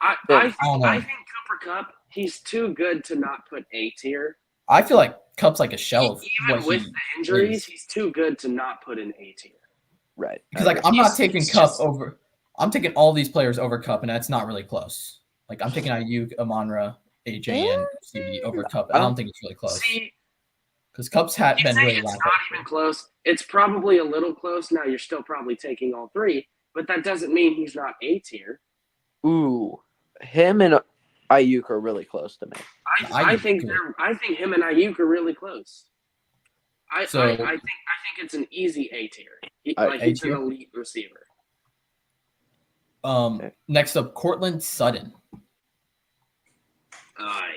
I think Cooper Kupp, he's too good to not put A tier. I feel like Cup's a shell of Even what with he the injuries, is. he's too good to not put in A tier. Right. Because I'm not taking he's Cup just- over. I'm taking all these players over Cup, and that's not really close. I'm taking Ayuk, Amon-Ra, AJ, and CD over Cup. I don't think it's really close. See, Because Cup's you been say really it's not lackluster. even close. It's probably a little close. Now you're still probably taking all 3, but that doesn't mean he's not A tier. Ooh, him and Ayuk are really close to me. I think good. him and Ayuk are really close. I So- think it's an easy A tier. He's A an tier? elite receiver. Next up, Cortland Sutton. Aye.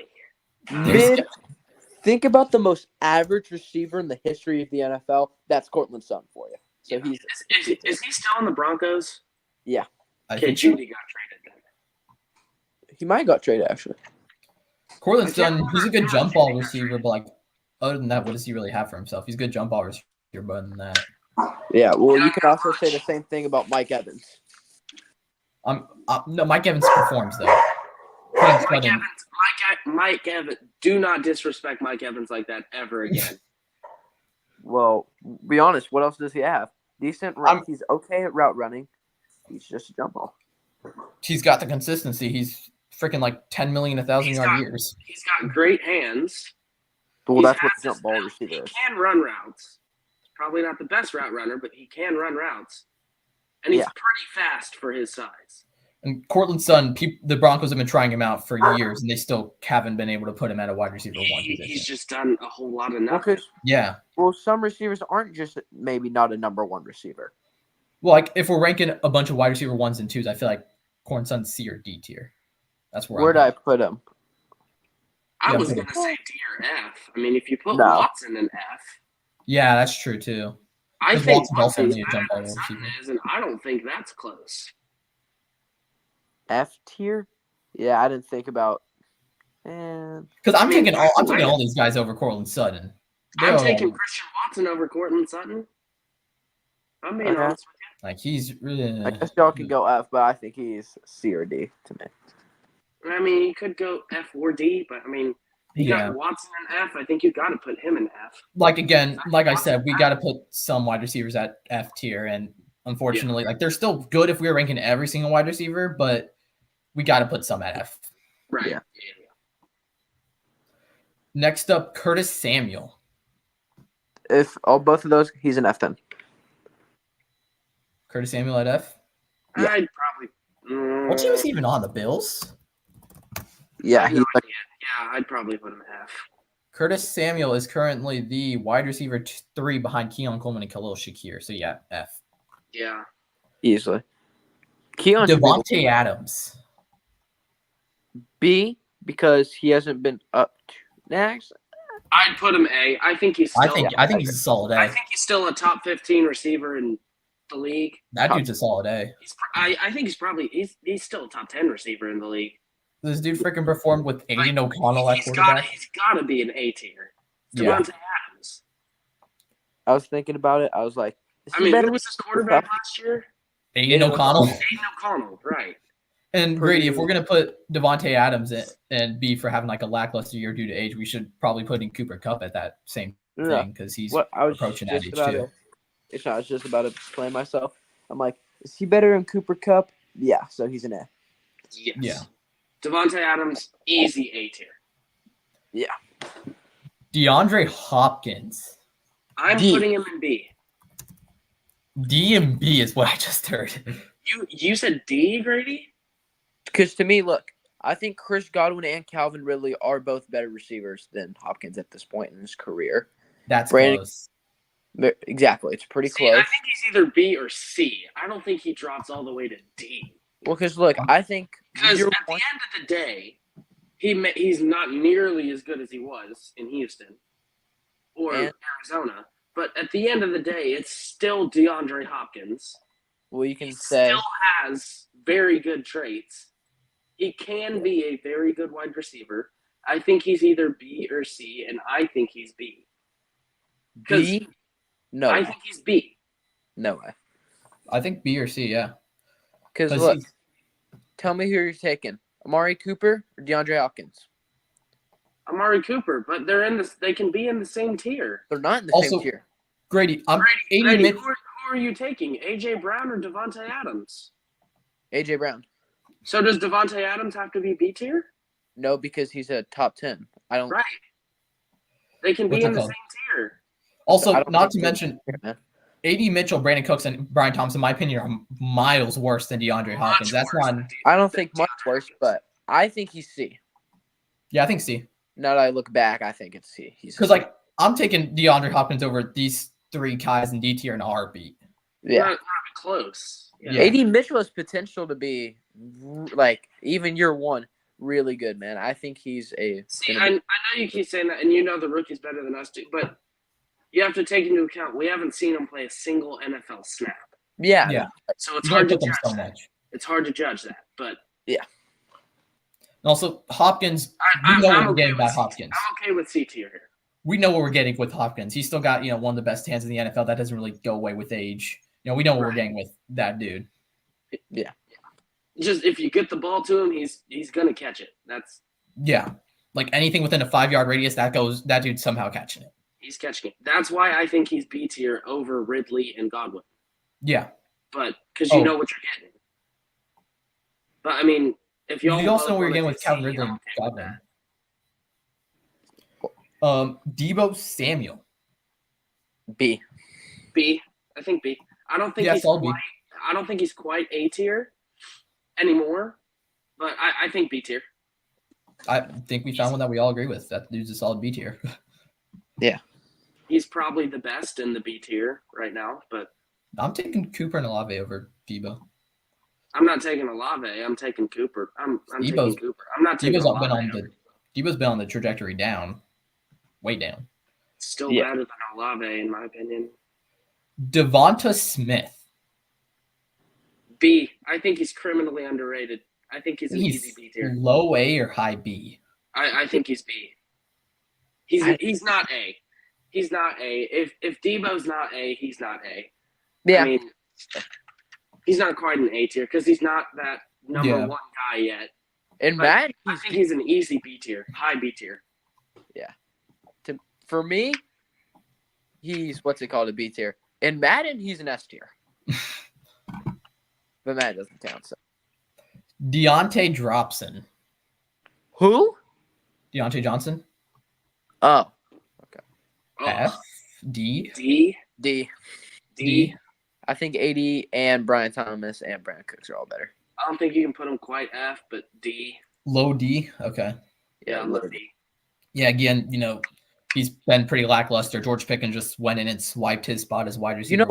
There's- Think about the most average receiver in the history of the NFL. That's Cortland Sutton for you. So Yeah. he's Is he still in the Broncos? I Okay, think Judy got traded then. he might have got traded actually. Cortland Sutton, he's a good jump ball receiver, but other than that, what does he really have for himself? He's a good jump ball receiver, but other than that, Yeah. Well, you can also say the same thing about Mike Evans. no, Mike Evans performs though. Mike Evans, Mike Evans, do not disrespect Mike Evans like that ever again. Well, be honest. What else does he have? Decent run. He's okay at route running. He's just a jump ball. He's got the consistency. He's freaking like 10 million 1,000-yard years. He's got great hands. Well, that's what the jump ball receiver is. He can run routes. Probably not the best route runner, but he can run routes. And he's pretty fast for his size. And Cortland Sutton, the Broncos have been trying him out for years, and they still haven't been able to put him at a wide receiver one position. He's just done a whole lot of nothing. Yeah. Well, some receivers aren't just maybe not a number one receiver. Well, like if we're ranking a bunch of wide receiver ones and twos, I feel like Cortland Sutton's C or D tier. That's where I put him? I was going to say D or F. I mean, if you put Watson in F. Yeah, that's true too. I think Watson's better than Sutton is, and I don't think that's close. F tier? Yeah, I didn't think about. Because I'm taking all these guys over Cortland Sutton. I'm taking Christian Watson over Cortland Sutton. I'm being honest with you. Like he's really. I guess y'all can go F, but I think he's C or D to me. I mean, he could go F or D, but I mean, you got Watson in F. I think you got to put him in F. Like I said, we got to put some wide receivers at F tier, and unfortunately, like they're still good if we were ranking every single wide receiver, but we got to put some at F. Right. Yeah. Next up, Curtis Samuel. If both of those, he's an F then. Curtis Samuel at F? Yeah. I'd probably. What team is he even on? The Bills? Yeah, I'd probably put him F. Curtis Samuel is currently the wide receiver 3 behind Keon Coleman and Khalil Shakir. So yeah, F. Yeah. Easily. Devontae Adams. B, because he hasn't been up to next. I'd put him A. I think he's still. I think he's a solid A. I think he's still a top 15 receiver in the league. That dude's a solid A. I think he's still a top 10 receiver in the league. This dude freaking performed with Aiden O'Connell at quarterback. He's got to be an A tier. Devontae Adams. I was thinking about it. I was like, who was his quarterback last year? Aiden O'Connell. Aiden O'Connell, right. And Grady, if we're going to put Devontae Adams in and B for having like a lackluster year due to age, we should probably put in Cooper Kupp at that same thing because he's approaching that age too. I was just about to explain myself. I'm like, is he better than Cooper Kupp? Yeah, so he's an F. Yes. Yeah. Devontae Adams, easy A tier. Yeah. DeAndre Hopkins. I'm putting him in B. D and B is what I just heard. You said D, Grady? Because to me, look, I think Chris Godwin and Calvin Ridley are both better receivers than Hopkins at this point in his career. That's close. Exactly. It's pretty close. I think he's either B or C. I don't think he drops all the way to D. Well, because look, I think because at the end of the day, he's not nearly as good as he was in Houston or Arizona. But at the end of the day, it's still DeAndre Hopkins. Well, you can he say still has very good traits. He can be a very good wide receiver. I think he's either B or C, and I think he's B. B? No. I think he's B. No way. I think B or C, yeah. Because look, tell me who you're taking: Amari Cooper or DeAndre Hopkins? Amari Cooper, but they can be in the same tier. They're not in the same tier. Grady, Grady, who are you taking? AJ Brown or Devontae Adams? AJ Brown. So does Devontae Adams have to be B tier? No, because he's a top 10. I don't. Right. They can be in the same tier. Also, not to mention, A.D. Mitchell, Brandon Cooks, and Brian Thompson, in my opinion, are miles worse than DeAndre Hopkins. That's not. I don't think much worse, but I think he's C. Yeah, I think C. Now that I look back, I think it's C. Because I'm taking DeAndre Hopkins over these 3 guys in D tier in a heartbeat. Yeah, not close. Yeah. A.D. Mitchell has potential to be even year one really good, man. I think he's a. See, I know you keep saying that, and you know the rookie's better than us too, but you have to take into account we haven't seen him play a single NFL snap. Yeah. So it's hard to judge that. It's hard to judge that, but yeah. And also, Hopkins. We know what we're getting by Hopkins. I'm okay with C tier here. We know what we're getting with Hopkins. He's still got one of the best hands in the NFL. That doesn't really go away with age. We know what we're getting with that dude. Yeah. Just if you get the ball to him, he's gonna catch it. Yeah. Like anything within a 5-yard radius, that dude's somehow catching it. He's catching it. That's why I think he's B tier over Ridley and Godwin. Yeah. But because you know what you're getting. But I mean, if You y'all also know both where you're wanna getting with Calvin see, Ridley I'm and okay with Godwin. Debo Samuel. B. B. I think B. I don't think he's quite A tier anymore, but I think B tier. I think we found one that we all agree with. That dude's a solid B tier. Yeah. He's probably the best in the B tier right now, but I'm taking Cooper and Olave over Debo. I'm not taking Olave. I'm taking Cooper. I'm taking Cooper. I'm not taking Debo's Olave. Debo's been on the trajectory down, way down. Still better than Olave, in my opinion. Devonta Smith. B. I think he's criminally underrated. I think he's an easy B tier. Low A or high B? I think he's B. He's not A. He's not A. If Debo's not A, he's not A. Yeah. I mean, he's not quite an A tier because he's not that number one guy yet. And But Matt, I think he's an easy B tier, high B tier. Yeah. For me, he's a B tier. In Madden, he's an S tier. But Madden doesn't count. So. Deontay Dropson. Who? Deontay Johnson. Oh. Okay. F. D. D. I think AD and Brian Thomas and Brandon Cooks are all better. I don't think you can put him quite F, but D. Low D. Okay. Yeah, low D. Yeah, again, he's been pretty lackluster. George Pickens just went in and swiped his spot as wide receiver.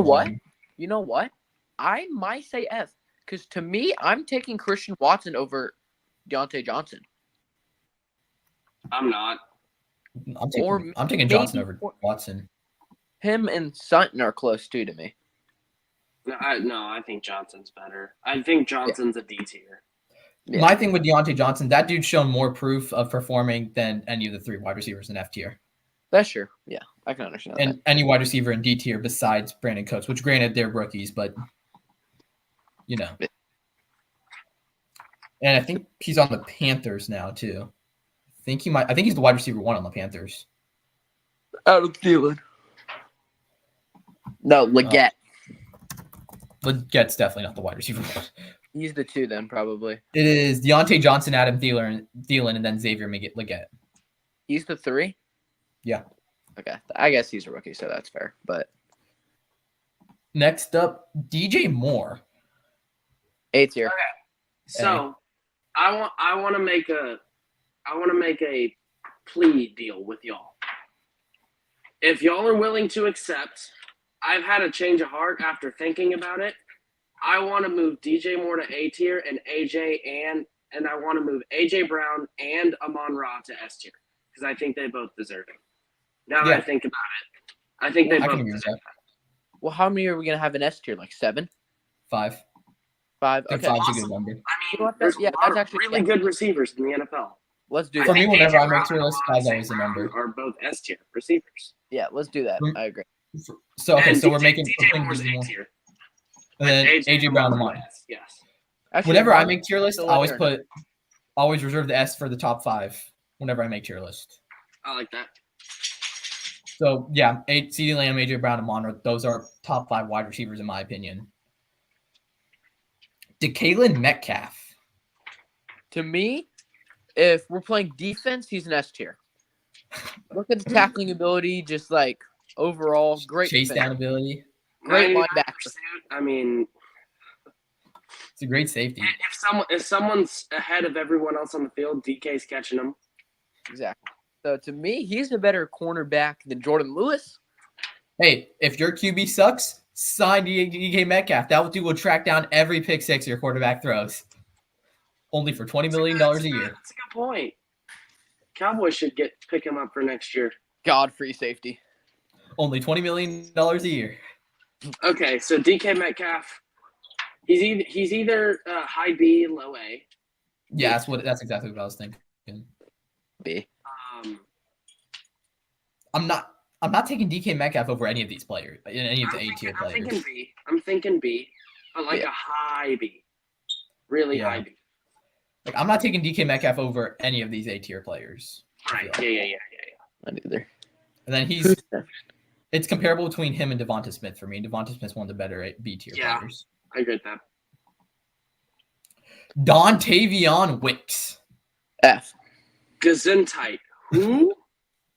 You know what? I might say F because to me, I'm taking Christian Watson over Deontay Johnson. I'm not. I'm taking Johnson over Watson. Him and Sutton are close too to me. No, I think Johnson's better. I think Johnson's a D tier. Yeah. My thing with Deontay Johnson, that dude's shown more proof of performing than any of the 3 wide receivers in F tier. That's true. Yeah, I can understand that. And any wide receiver in D tier besides Brandon Cooks, which granted they're rookies, but And I think he's on the Panthers now too. I think he's the wide receiver 1 on the Panthers. Adam Thielen. No, Leggett. Leggett's definitely not the wide receiver 1. He's the 2 then, probably. It is Deontay Johnson, Adam Thielen, and then Xavier Leggett. He's the 3? Yeah. Okay. I guess he's a rookie, so that's fair. But next up, DJ Moore. A tier. Okay. So I want to make a plea deal with y'all. If y'all are willing to accept, I've had a change of heart after thinking about it. I want to move DJ Moore to A tier and AJ and I want to move AJ Brown and Amon-Ra to S tier because I think they both deserve it. Now that I think about it, I think they both deserve it. Well, how many are we gonna have in S tier? Like 7? 5. 5. Okay. 5's a good number. I mean, You know what? there's Yeah, a lot that's of actually really good receivers in the NFL. Let's do For that. me, whenever I make AJ tier list, Brown 5's always the and number. Are both S tier receivers. Yeah, let's do that. I agree. So And we're making DJ Moore's A tier. and then AJ Brown and mine. Yes. Actually, Whenever I mine- make tier list, I always reserve the S for the top 5 whenever I make tier list. I like that. So yeah, CeeDee Lamb, AJ Brown, and Monroe, those are top 5 wide receivers in my opinion. DeKalen Metcalf. To me, if we're playing defense, he's an S tier. Look at the tackling ability, just like overall great Chase defense. down ability. Great 99%, linebacker. I mean, It's a great safety. if someone's ahead of everyone else on the field, DK's catching them. Exactly. So to me, he's a better cornerback than Jordan Lewis. Hey, if your QB sucks, sign DK Metcalf. That dude will track down every pick 6 your quarterback throws. Only for $20 million a year. That's a good point. Cowboys should pick him up for next year. God, free safety. Only $20 million a year. Okay, so DK Metcalf, he's either high B, low A. Yeah, that's exactly what I was thinking. B. I'm not taking DK Metcalf over any of these players, any of the A tier players. I'm thinking B, but like a high B. Really Yeah. high. Like I'm not taking DK Metcalf over any of these A-tier players. I Right. feel like. Yeah. Not either. And then it's comparable between him and Devonta Smith for me. Devonta Smith's one of the better B-tier Yeah. players. I agree with that. Dontavion Wicks. F. Gesundheit. Who?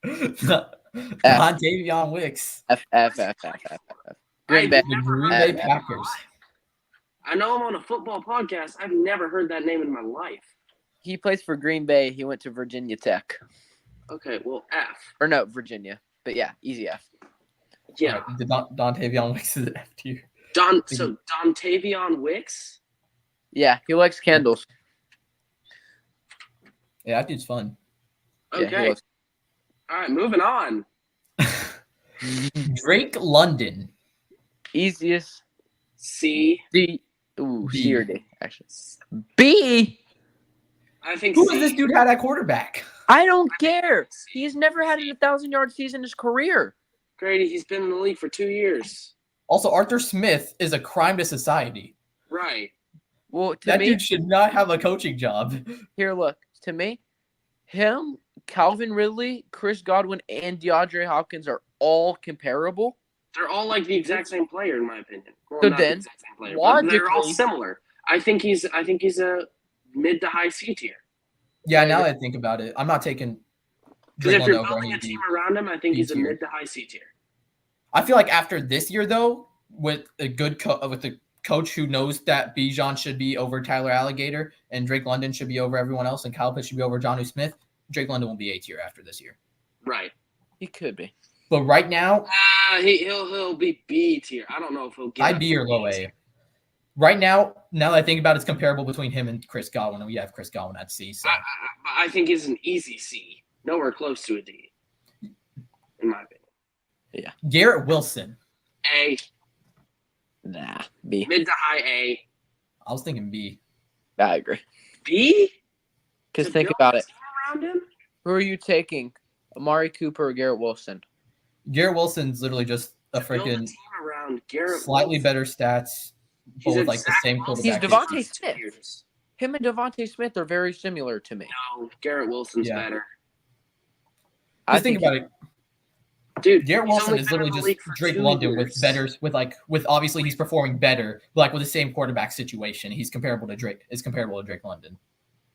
Dontavion Wicks. F. Green Bay. I've The never Green heard Bay that name in my Packers. life. I know I'm on a football podcast. I've never heard that name in my life. He plays for Green Bay. He went to Virginia Tech. Okay, well, F. Or no, Virginia. But yeah, easy F. Yeah. Right, Dontavion Wicks is F tier. So Dontavion Wicks? Yeah, he likes candles. Yeah, that dude's fun. Yeah, Okay. he likes. All right, moving on. Drake London. Easiest C. D. Ooh, B. C or D, actually. B. I think Who C. does this dude have at quarterback? I don't care. He's never had a 1,000-yard season in his career. Grady, he's been in the league for 2 years. Also, Arthur Smith is a crime to society. Right. Well, to That me, dude should not have a coaching job. here, look. To me, him, Calvin Ridley, Chris Godwin, and DeAndre Hopkins are all comparable. They're all like the exact same player, in my opinion. Well, So not the then, exact same player, but they're all logically- similar. I think he's a mid to high C tier. Yeah, now that I think about it, I'm not taking Because Drake if you're London over building any a of the team around him, I think he's a B-tier. mid to high C tier. I feel like after this year, though, with a good with a coach who knows that Bijan should be over Tyler Alligator and Drake London should be over everyone else and Kyle Pitts should be over Jonnu Smith, Drake London will be A tier after this year. Right. He could be. But right now, He'll be B tier. I don't know if he'll get I'd B or low A. Right now that I think about it, it's comparable between him and Chris Godwin, and we have Chris Godwin at C. So I think he's an easy C. Nowhere close to a D. In my opinion. Garrett Wilson. A. Nah, B. Mid to high A. I was thinking B. I agree. B? Because To think build about a it. team around him? Who are you taking? Amari Cooper or Garrett Wilson? Garrett Wilson's literally just a To build a freaking team around Garrett slightly Wilson. better stats, He's both like the exact same Wilson. He's quarterback. Devontae He's Smith. 2 years. Him and Devontae Smith are very similar to me. No, Garrett Wilson's Yeah. better. Just think about it. Dude, Garrett he's Wilson only is been in literally the just league for Drake 2 London years. with obviously he's performing better, but like with the same quarterback situation. He's comparable to Drake London.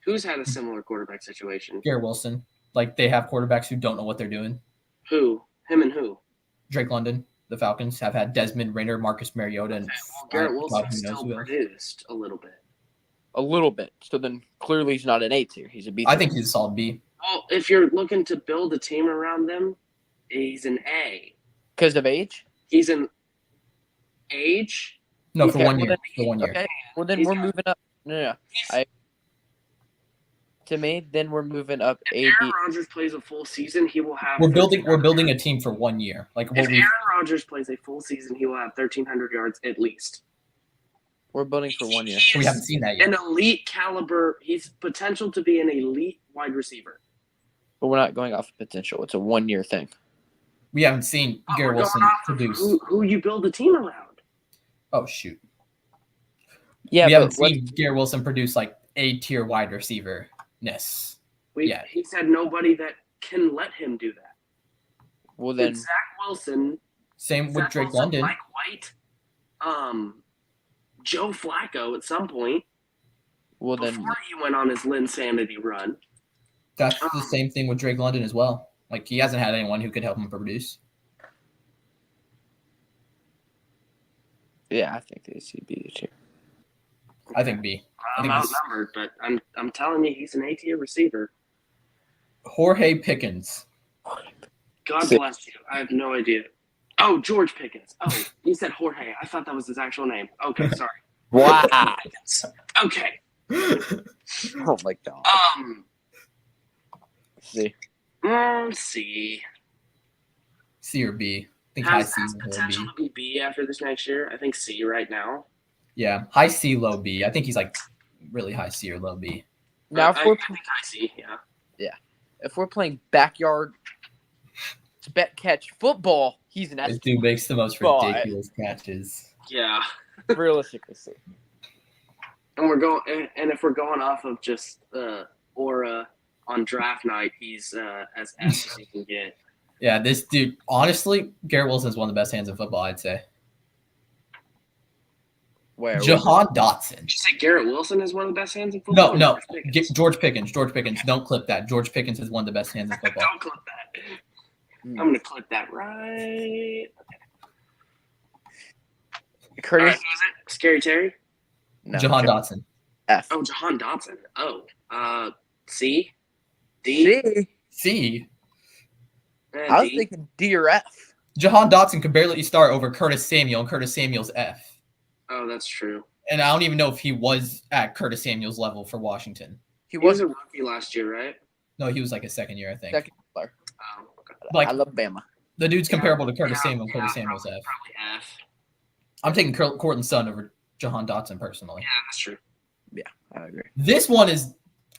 Who's had a similar quarterback situation? Garrett Wilson. Like they have quarterbacks who don't know what they're doing. Who? Him and who? Drake London, the Falcons have had Desmond Ridder, Marcus Mariota, and Well, Garrett God, Wilson who knows still who else. produced a little bit. A little bit. So then clearly he's not an A tier. He's a B tier. I think he's a solid B. Well, if you're looking to build a team around them, he's an A. Because of age? He's an age. No, for Okay, 1 well year. then- For 1 year. Okay. Well, then He's we're got- moving up. No. He's, To me, then we're moving up A, if B. Aaron Rodgers plays a full season, he will have. We're building 1,300 a team for 1 year. Like what If we Aaron Rodgers plays a full season, he will have 1,300 yards at least. We're building for 1 year. we haven't seen that yet. An elite caliber. He's potential to be an elite wide receiver. But we're not going off of potential. It's a 1 year thing. We haven't seen But Garrett we're Wilson going off of produce. who you build a team around. Oh shoot. Yeah, we haven't but let's- seen Garrett Wilson produce like A tier wide receiver ness. Yeah. He said nobody that can let him do that. well then It's Zach Wilson, Same with Zach Drake Wilson, London. Mike White, Joe Flacco at some point before he went on his Linsanity run. That's the same thing with Drake London as well. Like he hasn't had anyone who could help him produce. yeah, I think they should be the tier. I think B. I I'm think he's- outnumbered, but I'm telling you, he's an A tier receiver. Jorge Pickens. God Sick. bless you. I have no idea. Oh, George Pickens. Oh, he said Jorge. I thought that was his actual name. Okay, sorry. Wow. Okay. Oh my god. See. C. C or B. I think high Has C, low potential B. to be B after this next year. I think C right now. Yeah, high C, low B. I think he's like really high C or low B. Now I if we're think I see. Yeah. if we're playing backyard bet catch football, he's an This S. dude makes the most But- ridiculous catches. Yeah. Realistically, see. And and if we're going off of just aura on draft night, he's as F as you can get. Yeah, this dude, honestly, Garrett Wilson is one of the best hands in football, I'd say. Where? Jahan Dotson. Did you say Garrett Wilson is one of the best hands in football? No. George Pickens. Don't clip that. George Pickens is one of the best hands in football. Don't clip that. I'm going to clip that right. Curtis. All right, who is it? Scary Terry? No, Jahan Dotson. F. Oh, Jahan Dotson. Oh, C? D? C. C. I was D? thinking D or F. Jahan Dotson could barely start over Curtis Samuel, and Curtis Samuel's F. Oh, that's true. And I don't even know if he was at Curtis Samuel's level for Washington. He He was was a rookie last year, right? No, he was like a second year, I think. second player. Oh, okay. Like Alabama. the dude's comparable to Curtis Yeah, Samuel. Curtis yeah, Samuel's F. Probably F. I'm taking Cortland Sutton over Jahan Dotson personally. Yeah, that's true. I agree. This one is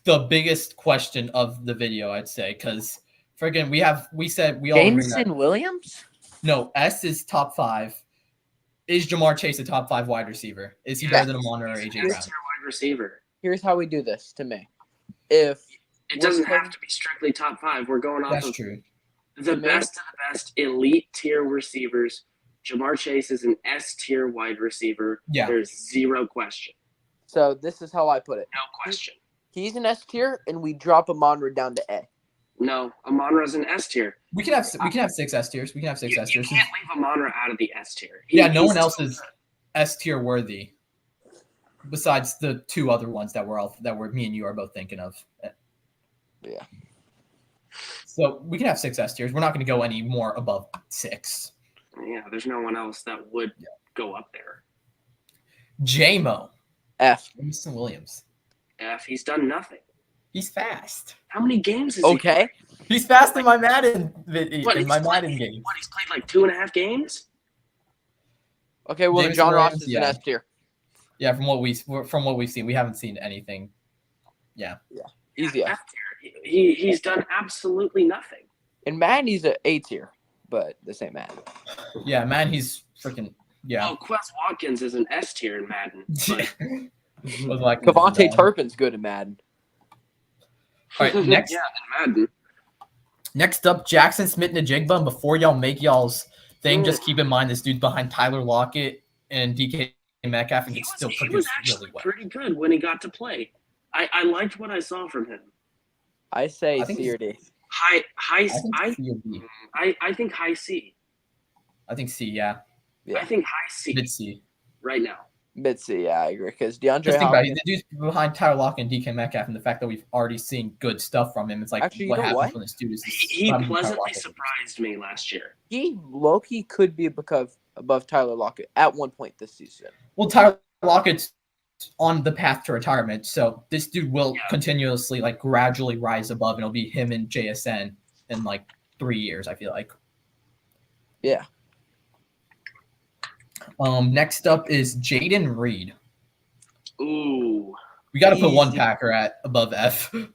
the biggest question of the video, I'd say, because friggin' we said we all agree that- Jameson Williams? No, S is top 5. Is Jamar Chase a top 5 wide receiver? Is he Yeah. better than Amon or AJ He's Brown? your wide receiver. Here's how we do this to me. If It doesn't have to be strictly top 5. We're going off That's of true. the best of the best elite tier receivers. Jamar Chase is an S tier wide receiver. Yeah. There's zero question. so, this is how I put it. No question. He's an S tier, and we drop Amonra down to A. No, Amon-Ra's an S tier. We can have 6 S tiers. We can have 6 You S tiers. can't leave Amon-Ra out of the S tier. Yeah, no He's one else still is S tier worthy besides the 2 other ones that were me and you are both thinking of. Yeah. So we can have 6 S tiers. We're not going to go any more above 6. Yeah, there's no one else that would go up there. J-Mo. F. Jameson Williams. F, he's done nothing. He's fast. How many games has he Okay. played? He's fast in my Madden What, in my he's Madden played- game. What, he's played like 2.5 games? Okay, well, Jameson John Ross Williams, is yeah. an S tier. Yeah, from what we've seen, we haven't seen anything. Easy F. F tier. He's done absolutely nothing. In Madden, he's an A tier, but the same Madden. Yeah, man, he's freaking Oh, Quez Watkins is an S tier in Madden. But Was like Kavontae Turpin's good in Madden. All right, next yeah, in Madden. next up, Jackson Smith and Jigba. And before y'all make y'all's thing, just keep in mind this dude's behind Tyler Lockett and DK Metcalf and He can was, still he produce was actually really well. pretty good when he got to play. I liked what I saw from him. I say I think C or D. High I think C or B. I think high C. I think C, yeah. Yeah. I think high C Mid C. right now. Mid C, yeah, I agree. Because DeAndre Just think about it. Hopkins. The dude's behind Tyler Lockett and DK Metcalf, and the fact that we've already seen good stuff from him. It's like Actually, you what know happens what? when this dude is. He behind Tyler pleasantly Lockett. surprised me last year. He low-key could be above Tyler Lockett at one point this season. Well, Tyler Lockett's on the path to retirement, so this dude will continuously, like, gradually rise above, and it'll be him and JSN in like 3 years. I feel like. Yeah. Next up is Jaden Reed. Ooh. We got to put one Easy. Packer at above F. Let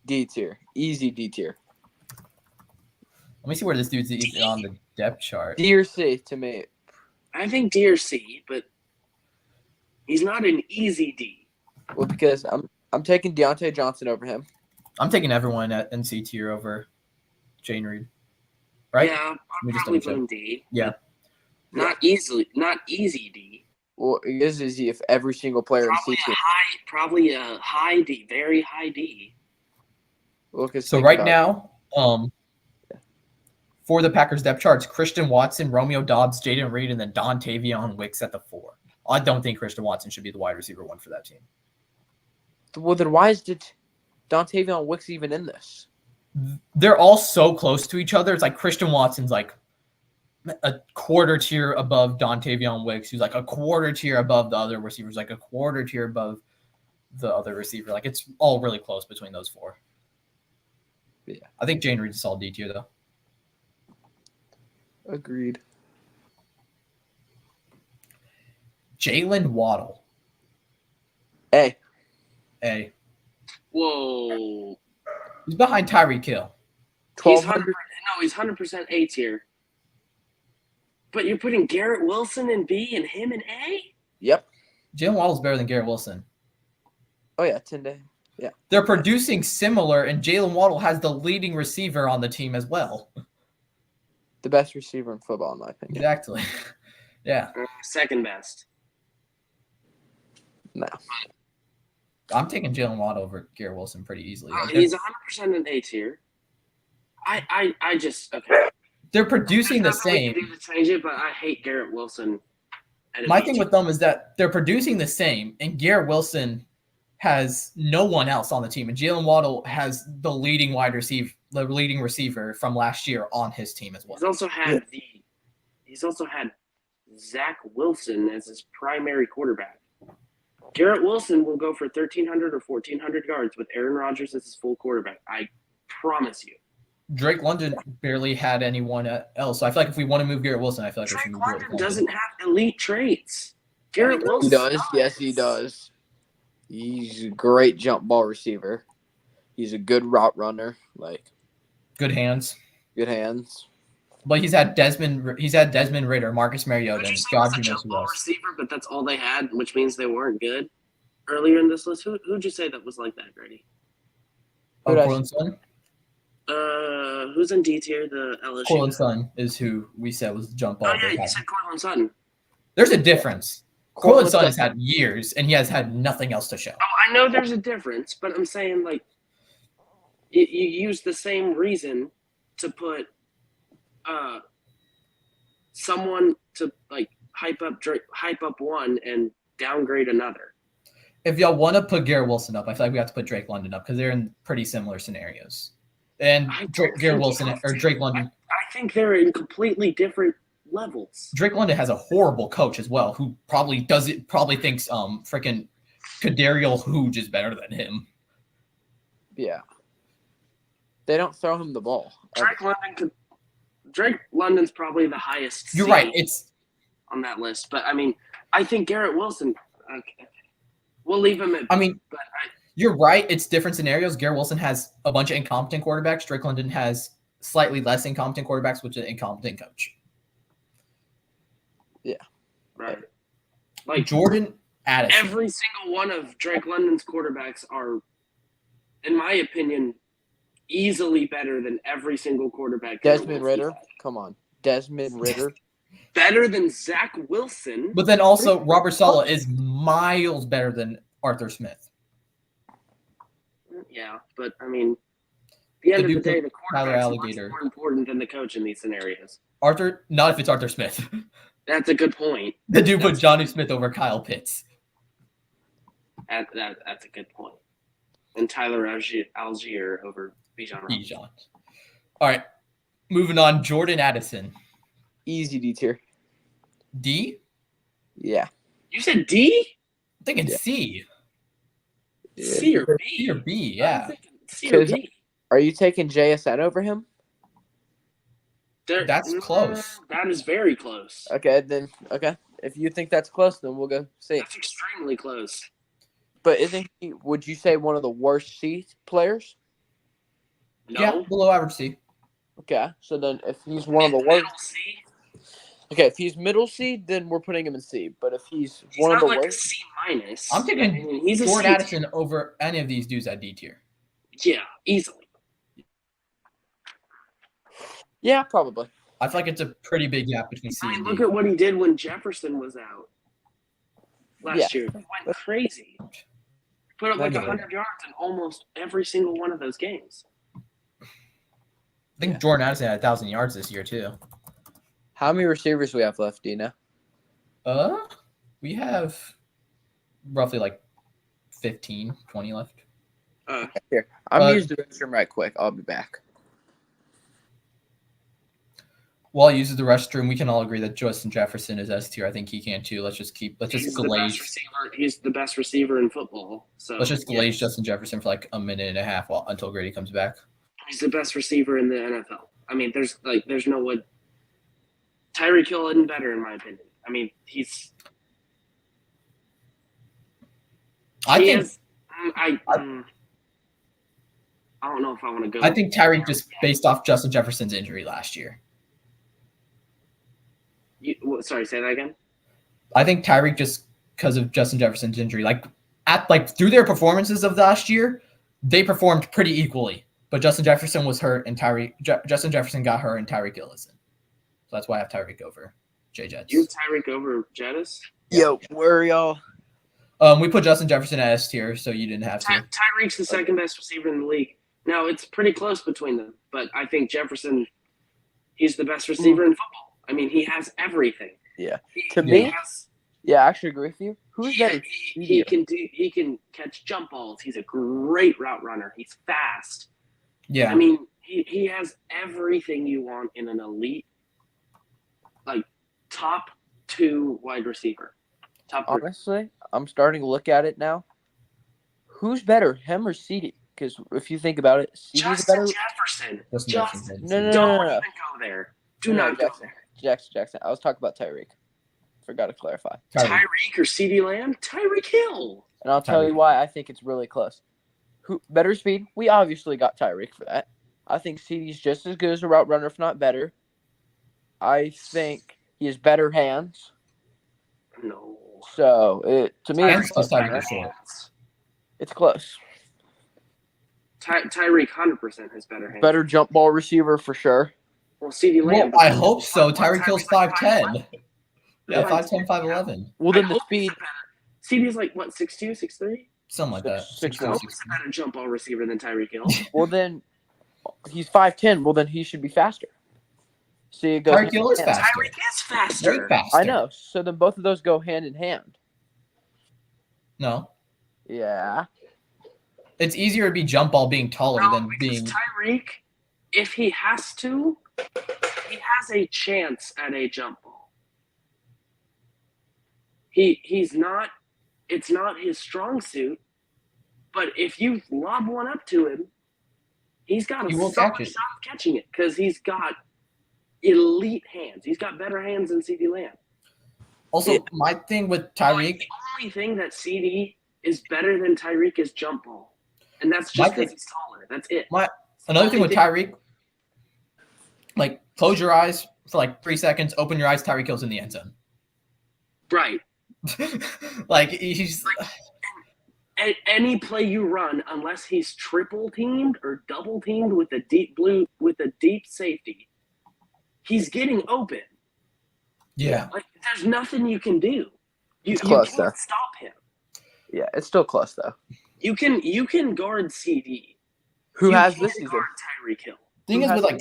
D tier. Easy D tier. me see where this dude's on the depth chart. D or C to me. I think D or C, but he's not an easy D. Well, because I'm taking Deontay Johnson over him. I'm taking everyone at NC tier over Jaden Reed. Right? Yeah, Let I'll me just probably double put him D. Yeah. Not easy D. Well, it is easy if every single player in C tier. Probably a high D, very high D. Well, 'cause So think right about now, for the Packers depth charts, Christian Watson, Romeo Dobbs, Jaden Reed, and then Dontavion Wicks at the 4. I don't think Christian Watson should be the wide receiver 1 for that team. it. Well, then why is Dontavion Wicks even in this? They're all so close to each other. It's like Christian Watson's like a quarter tier above Dontavion Wicks, who's like a quarter tier above the other receivers, like a quarter tier above the other receiver. Like it's all really close between those 4. Yeah. I think Jane Reed's a solid D tier though. Agreed. Jalen Waddle. A. A. Whoa. He's behind Tyreek Hill. He's 1,200. he's 100% A tier. But you're putting Garrett Wilson in B and him in A? Yep. Jalen Waddle's better than Garrett Wilson. Oh yeah, 10 days. Yeah. They're producing similar, and Jalen Waddle has the leading receiver on the team as well. The best receiver in football, in my opinion. Exactly. Yeah. Second best. No. I'm taking Jalen Waddle over Garrett Wilson pretty easily. He's 100% an A tier. I just okay. They're producing the same. To change it, but I hate Garrett Wilson. My thing with them is that they're producing the same, and Garrett Wilson has no one else on the team, and Jalen Waddle has the leading receiver from last year on his team as well. He's also had Zach Wilson as his primary quarterback. Garrett Wilson will go for 1,300 or 1,400 yards with Aaron Rodgers as his full quarterback. I promise you. Drake London barely had anyone else. So I feel like if we want to move Garrett Wilson, I feel like Drake we should move London Garrett Wilson. doesn't have elite traits. Garrett Wilson He does. Yes, he does. He's a great jump ball receiver. He's a good route runner. Good hands. Good hands. But he's had Desmond Ridder, Marcus Mariota, and God who knows who else. Receiver, but that's all they had, which means they weren't good. Earlier in this list, who'd you say that was like that, Grady? Cortland Sutton? Who's in D tier? The LSU. Cortland Sutton is who we said was the jump ball. Oh yeah, you said Cortland Sutton. There's a difference. Cortland Sutton has had years, and he has had nothing else to show. Oh, I know there's a difference, but I'm saying you use the same reason to put someone to hype up one and downgrade another. If y'all want to put Garrett Wilson up, I feel like we have to put Drake London up because they're in pretty similar scenarios. And Garrett Wilson or Drake London. I think they're in completely different levels. Drake London has a horrible coach as well, who probably thinks freaking Kadarius Hooge is better than him. Yeah. They don't throw him the ball. Drake London's probably the highest. You're right. It's on that list, but I mean, I think Garrett Wilson. Okay, we'll leave him at. You're right. It's different scenarios. Garrett Wilson has a bunch of incompetent quarterbacks. Drake London has slightly less incompetent quarterbacks, which is an incompetent coach. Yeah. Right. Jordan Addison. Every single one of Drake London's quarterbacks are, in my opinion, easily better than every single quarterback. Desmond Ridder. Come on. Desmond Ridder. Better than Zach Wilson. But then also Robert Saleh is miles better than Arthur Smith. Yeah, but I mean, at the end of the day, the quarterback is much more important than the coach in these scenarios. Not if it's Arthur Smith. That's a good point. The dude put Johnny Smith over Kyle Pitts. That's a good point. And Tyler Algier over Bijan. All right, moving on. Jordan Addison. Easy D tier. D? Yeah. You said D? I'm thinking C. C or B? C or B, yeah. C or B. Are you taking JSN over him? That's close. That is very close. Okay. If you think that's close, then we'll go see. That's extremely close. But would you say one of the worst C players? No. Yeah, below average C. Okay. So then if he's one of the worst. C? Okay, if he's middle C, then we're putting him in C. But if he's one of the worst. C minus. I'm taking Jordan Addison over any of these dudes at D tier. Yeah, easily. Yeah, probably. I feel like it's a pretty big gap between C and D. Look at what he did when Jefferson was out last year. He went crazy. Put up 100 yards in almost every single one of those games. I think Jordan Addison had 1,000 yards this year too. How many receivers we have left, do you know? We have roughly 15, 20 left. Here, I'm going to use the restroom right quick. I'll be back. While he uses the restroom, we can all agree that Justin Jefferson is S tier. I think he can too. Let's just glaze. He's the best receiver in football. So let's just glaze Justin Jefferson for a minute and a half until Grady comes back. He's the best receiver in the NFL. I mean, there's no one. Tyreek Hill isn't better in my opinion. I mean, I don't know if I want to go. I think Tyreek just based off Justin Jefferson's injury last year. Sorry, say that again. I think Tyreek just because of Justin Jefferson's injury. Through their performances of last year, they performed pretty equally. But Justin Jefferson was hurt, and Justin Jefferson got hurt, and Tyreek Hill isn't. So that's why I have Tyreek over J Jets. You have Tyreek over Jettis? Yo, where are y'all? We put Justin Jefferson at S tier, so you didn't have to. Tyreek's the second best receiver in the league. Now, it's pretty close between them, but I think Jefferson, he's the best receiver in football. I mean, he has everything. Yeah. Me, I actually agree with you. Who's better? He can catch jump balls. He's a great route runner. He's fast. Yeah. I mean, he has everything you want in an elite, like, top 2 wide receiver. Top 3. Honestly, I'm starting to look at it now. Who's better, him or CD? Because if you think about it, CD's Justin better. Jefferson. Justin Just Jefferson. No. don't even go there. Do not go there. Jackson. I was talking about Tyreek. Forgot to clarify. Tyreek or CeeDee Lamb? Tyreek Hill. And I'll tell you why I think it's really close. Who better speed? We obviously got Tyreek for that. I think CD's just as good as a route runner, if not better. I think he has better hands. No. So to me, Hands it's plus close. Tyreek Hill. It's close. Tyreek 100% has better hands. Better jump ball receiver for sure. Well, CeeDee Lamb. Well, I hope so. Tyreek Hill's 5'10". Yeah, Yeah, 5'10", 5'11". Well, then the speed. CeeDee's like, what, 6'2", 6'3"? Something like that. 6'1". I hope he's a better jump ball receiver than Tyreek Hill. Well, then he's 5'10". Well, then he should be faster. See, it goes. Tyreek Hill is faster. Tyreek is faster. Way faster. I know. So then both of those go hand in hand. No. Yeah. It's easier to be jump ball being taller No, than because being. Tyreek, if he has to, he has a chance at a jump ball. He's not. It's not his strong suit, but if you lob one up to him, he's got a solid shot of catching it because he's got elite hands. He's got better hands than CeeDee Lamb. Also, my thing with Tyreek. The only thing that CD is better than Tyreek is jump ball, and that's just because he's taller. That's it. Another thing with Tyreek, like, close your eyes for like 3 seconds, open your eyes, Tyreek Hill's in the end zone. Right. Like, he's like any play you run, unless he's triple teamed or double teamed with a deep safety, he's getting open. yeah. Like, there's nothing you can do. You close, can't though. stop him. Yeah, it's still close though. You can guard CD. Who You has can't this season? guard Tyreek Hill. Thing Who is with has like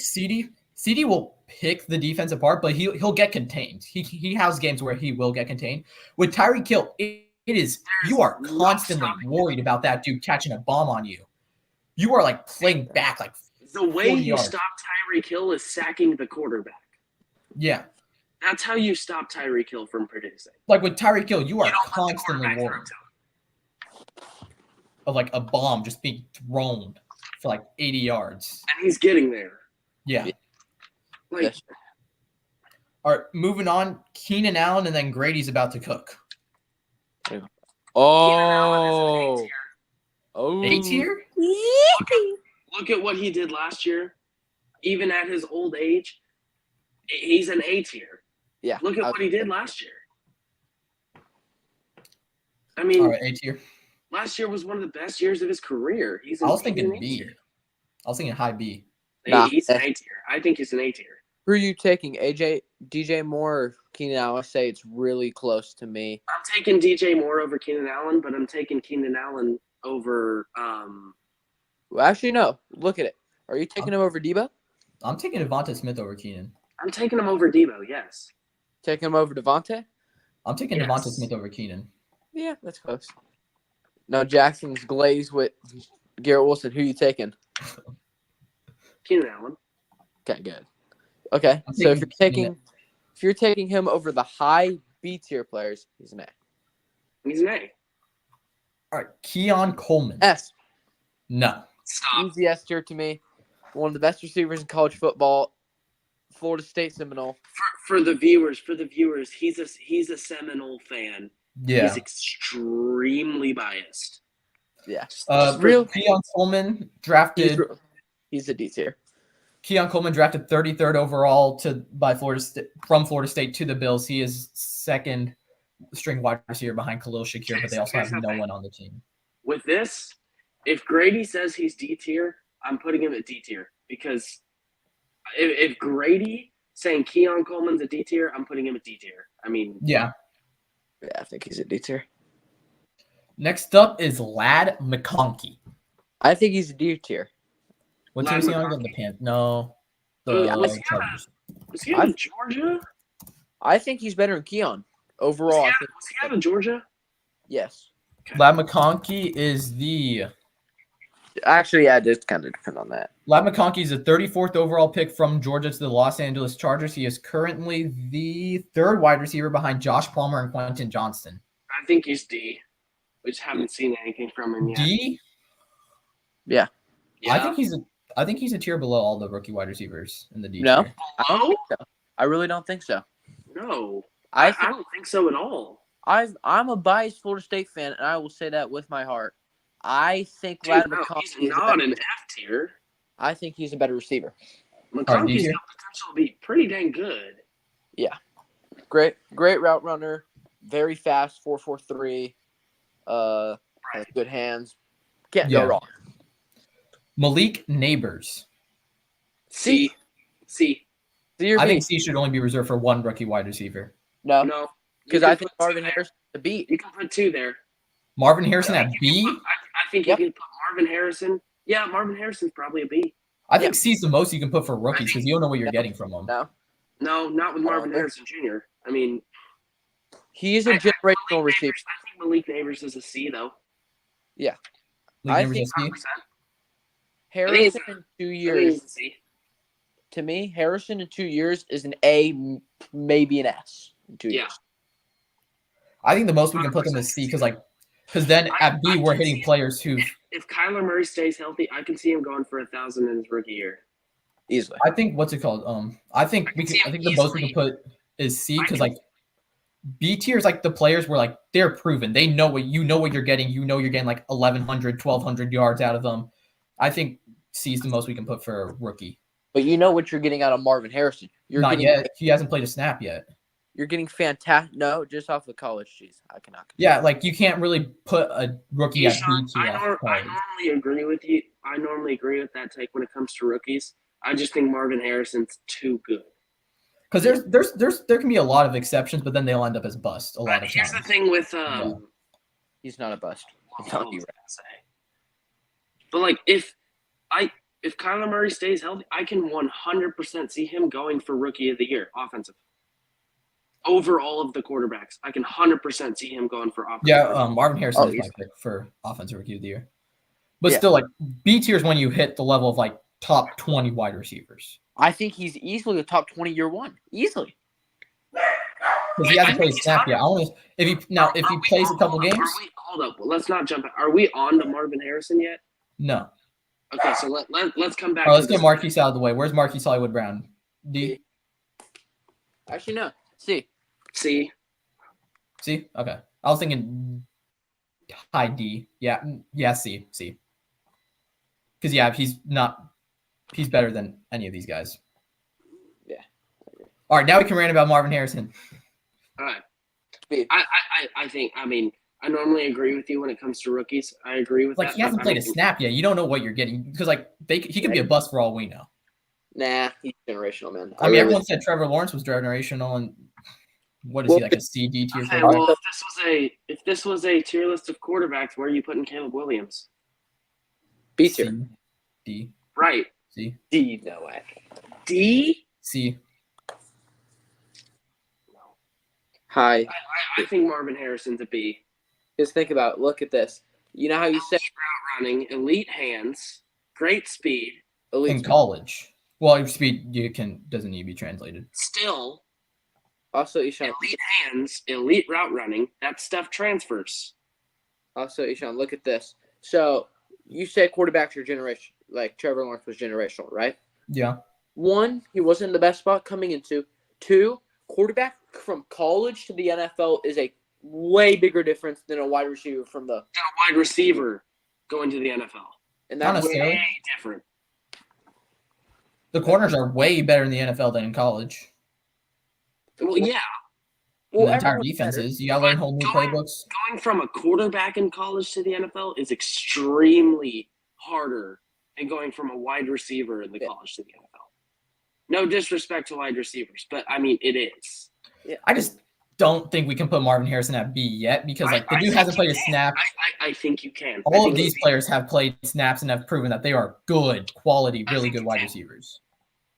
CD will pick the defense apart, but he'll get contained. He has games where he will get contained. With Tyreek Hill, it is you are constantly worried about that dude catching a bomb on you. You are like playing back like The way 40 you yards. stop Tyreek Hill is sacking the quarterback. Yeah. That's how you stop Tyreek Hill from producing. Like with Tyreek Hill, you are You don't let the constantly quarterback throw worried to him. of like a bomb just being thrown for like 80 yards. And he's getting there. Yeah. Like, Yes. All right, moving on. Keenan Allen and then Grady's about to cook. Oh. Oh. A tier? look at what he did last year. Even at his old age, he's an A tier. Yeah. Look at what he did last year. I mean, All right, A tier. last year was one of the best years of his career. I was thinking an A B. tier. I was thinking high B. Nah. He's an A tier. I think he's an A tier. Who are you taking? DJ Moore, or Keenan Allen? I say it's really close to me. I'm taking DJ Moore over Keenan Allen, but I'm taking Keenan Allen over Well, actually, no. Look at it. Are you taking him over Debo? I'm taking Devonta Smith over Keenan. I'm taking him over Debo, yes. Taking him over Devontae? I'm taking Yes. Devonta Smith over Keenan. Yeah, that's close. No, Jackson's glazed with Garrett Wilson. Who you taking? Keenan Allen. Okay, good. Okay, I'm so if taking you're taking him over the high B tier players, he's an A. He's an A. All right, Keon Coleman. S. No. Stop. Easy S tier to me. One of the best receivers in college football. Florida State Seminole. For the viewers, he's a Seminole fan. Yeah. He's extremely biased. Yeah. Real Keon Coleman drafted. He's a D tier. Keon Coleman drafted 33rd overall from Florida State to the Bills. He is second string wide receiver behind Khalil Shakir, but they also have no one on the team. With this, if Grady says he's D tier, I'm putting him at D tier because if Grady saying Keon Coleman's a D tier, I'm putting him at D tier. I mean, Yeah. Yeah, I think he's a D tier. Next up is Lad McConkey. I think he's a D tier. What Lad team is he on again? McConkey. The No. Was The he on Chargers. Was he out of Georgia? I think he's better than Keon. Overall, I think Was he out of Georgia? yes. Lad McConkey is the Actually, yeah, it does kind of depend on that. Lad McConkey is the 34th overall pick from Georgia to the Los Angeles Chargers. He is currently the third wide receiver behind Josh Palmer and Quentin Johnston. I think he's D. We just haven't seen anything from him yet. D? Yeah. Yeah. I think he's a tier below all the rookie wide receivers in the D No, tier. I don't think so. I really don't think so. No. I I think don't think so at all. I'm a biased Florida State fan, and I will say that with my heart. I think Dude, Lad no, McConkey he's is a not better- an F tier. I think he's a better receiver. McConkey's tier? got potential to be pretty dang good. Great route runner, very fast, 4.43. Has good hands. Can't Yeah. go wrong. Malik Neighbors. C. C or I B? think C should only be reserved for one rookie wide receiver. No, No. because You can I think put two Marvin there. Harris to beat. You can put 2 there. Marvin Harrison at B? I think Yep. you can put Marvin Harrison. Yeah, Marvin Harrison's probably a B. I think C's the most you can put for rookies because you don't know what you're getting from them. No, No, not with Marvin Oh, Harrison Jr. I mean, he is a generational receiver. I think Malik Neighbors is a C, though. Malik I Neighbors think at C? 100%. Harrison in 2 I think he's years. a C. To me, Harrison in 2 years is an A, maybe an S in 2 Yeah. years. I think the most we can put them is C because then at B we're hitting players who If Kyler Murray stays healthy, I can see him going for 1,000 in his rookie year. Easily. I think what's it called? I think we can, I think the most we can put is C because like B tier is like the players where like they're proven. They know what you're getting. You know you're getting like 1,100, 1,200 yards out of them. I think C is the most we can put for a rookie. But you know what you're getting out of Marvin Harrison. You're Not getting, yet. He hasn't played a snap yet. You're getting fantastic. No, just off the college. Jeez, I cannot. Yeah, like you can't really put a rookie at B tier. I normally agree with you. I normally agree with that take when it comes to rookies. I just think Marvin Harrison's too good. Because there can be a lot of exceptions, but then they'll end up as bust a lot of Here's the times. thing with He's not a bust. I'm what was telling I you. gonna say? But like if Kyler Murray stays healthy, I can 100% see him going for rookie of the year, offensive. Over all of the quarterbacks, I can 100% see him going for offensive. Yeah, Marvin Harrison is my easily. pick for offensive rookie of the year. But Yeah. still, like B tier is when you hit the level of like top 20 wide receivers. I think he's easily a top 20 year one. Easily. Because he hasn't played a snap yet. If he plays a couple games, Hold up. Well, let's not jump. Are we on to Marvin Harrison yet? no. Okay, so let's come back. All right, let's to get this. Marquise out of the way. Where's Marquise Hollywood Brown? D. Actually, no. C. C. C. Okay. I was thinking high D. Yeah. C. Because he's better than any of these guys. Yeah. All right, now we can rant about Marvin Harrison. All right. B. I think. I mean, I normally agree with you when it comes to rookies. I agree with Like that. he hasn't played a snap yet. You don't know what you're getting because like he could be a bust for all we know. Nah, he's generational, man. I mean, everyone said Trevor Lawrence was generational, and what is he like a C D tier? Okay, quarterback? well, if this was a tier list of quarterbacks, where are you putting Caleb Williams? B tier. C, D, Right. C, D, no way. D. C. High. I think Marvin Harrison's a B. Just think about it. Look at this. You know how you said Elite route running, elite hands, great speed. elite. In college. Well, your speed doesn't need to be translated. Still, Also, Ishan. elite hands, elite route running. That stuff transfers. Also, Ishan, look at this. So you said quarterbacks are generation, like Trevor Lawrence was generational, right? Yeah. One, he wasn't in the best spot coming into. Two, quarterback from college to the NFL is a way bigger difference than a wide receiver from the. And a wide receiver going to the NFL. And Not that's necessarily. Way different. The corners are way better in the NFL than in college. Well, yeah. And the entire everyone's better. defenses. You got to learn whole new playbooks. Going from a quarterback in college to the NFL is extremely harder than going from a wide receiver in the college to the NFL. No disrespect to wide receivers, but I mean it is. I just don't think we can put Marvin Harrison at B yet because the dude hasn't played a snap. I think you can. All of these players have played snaps and have proven that they are good, quality, really good wide receivers.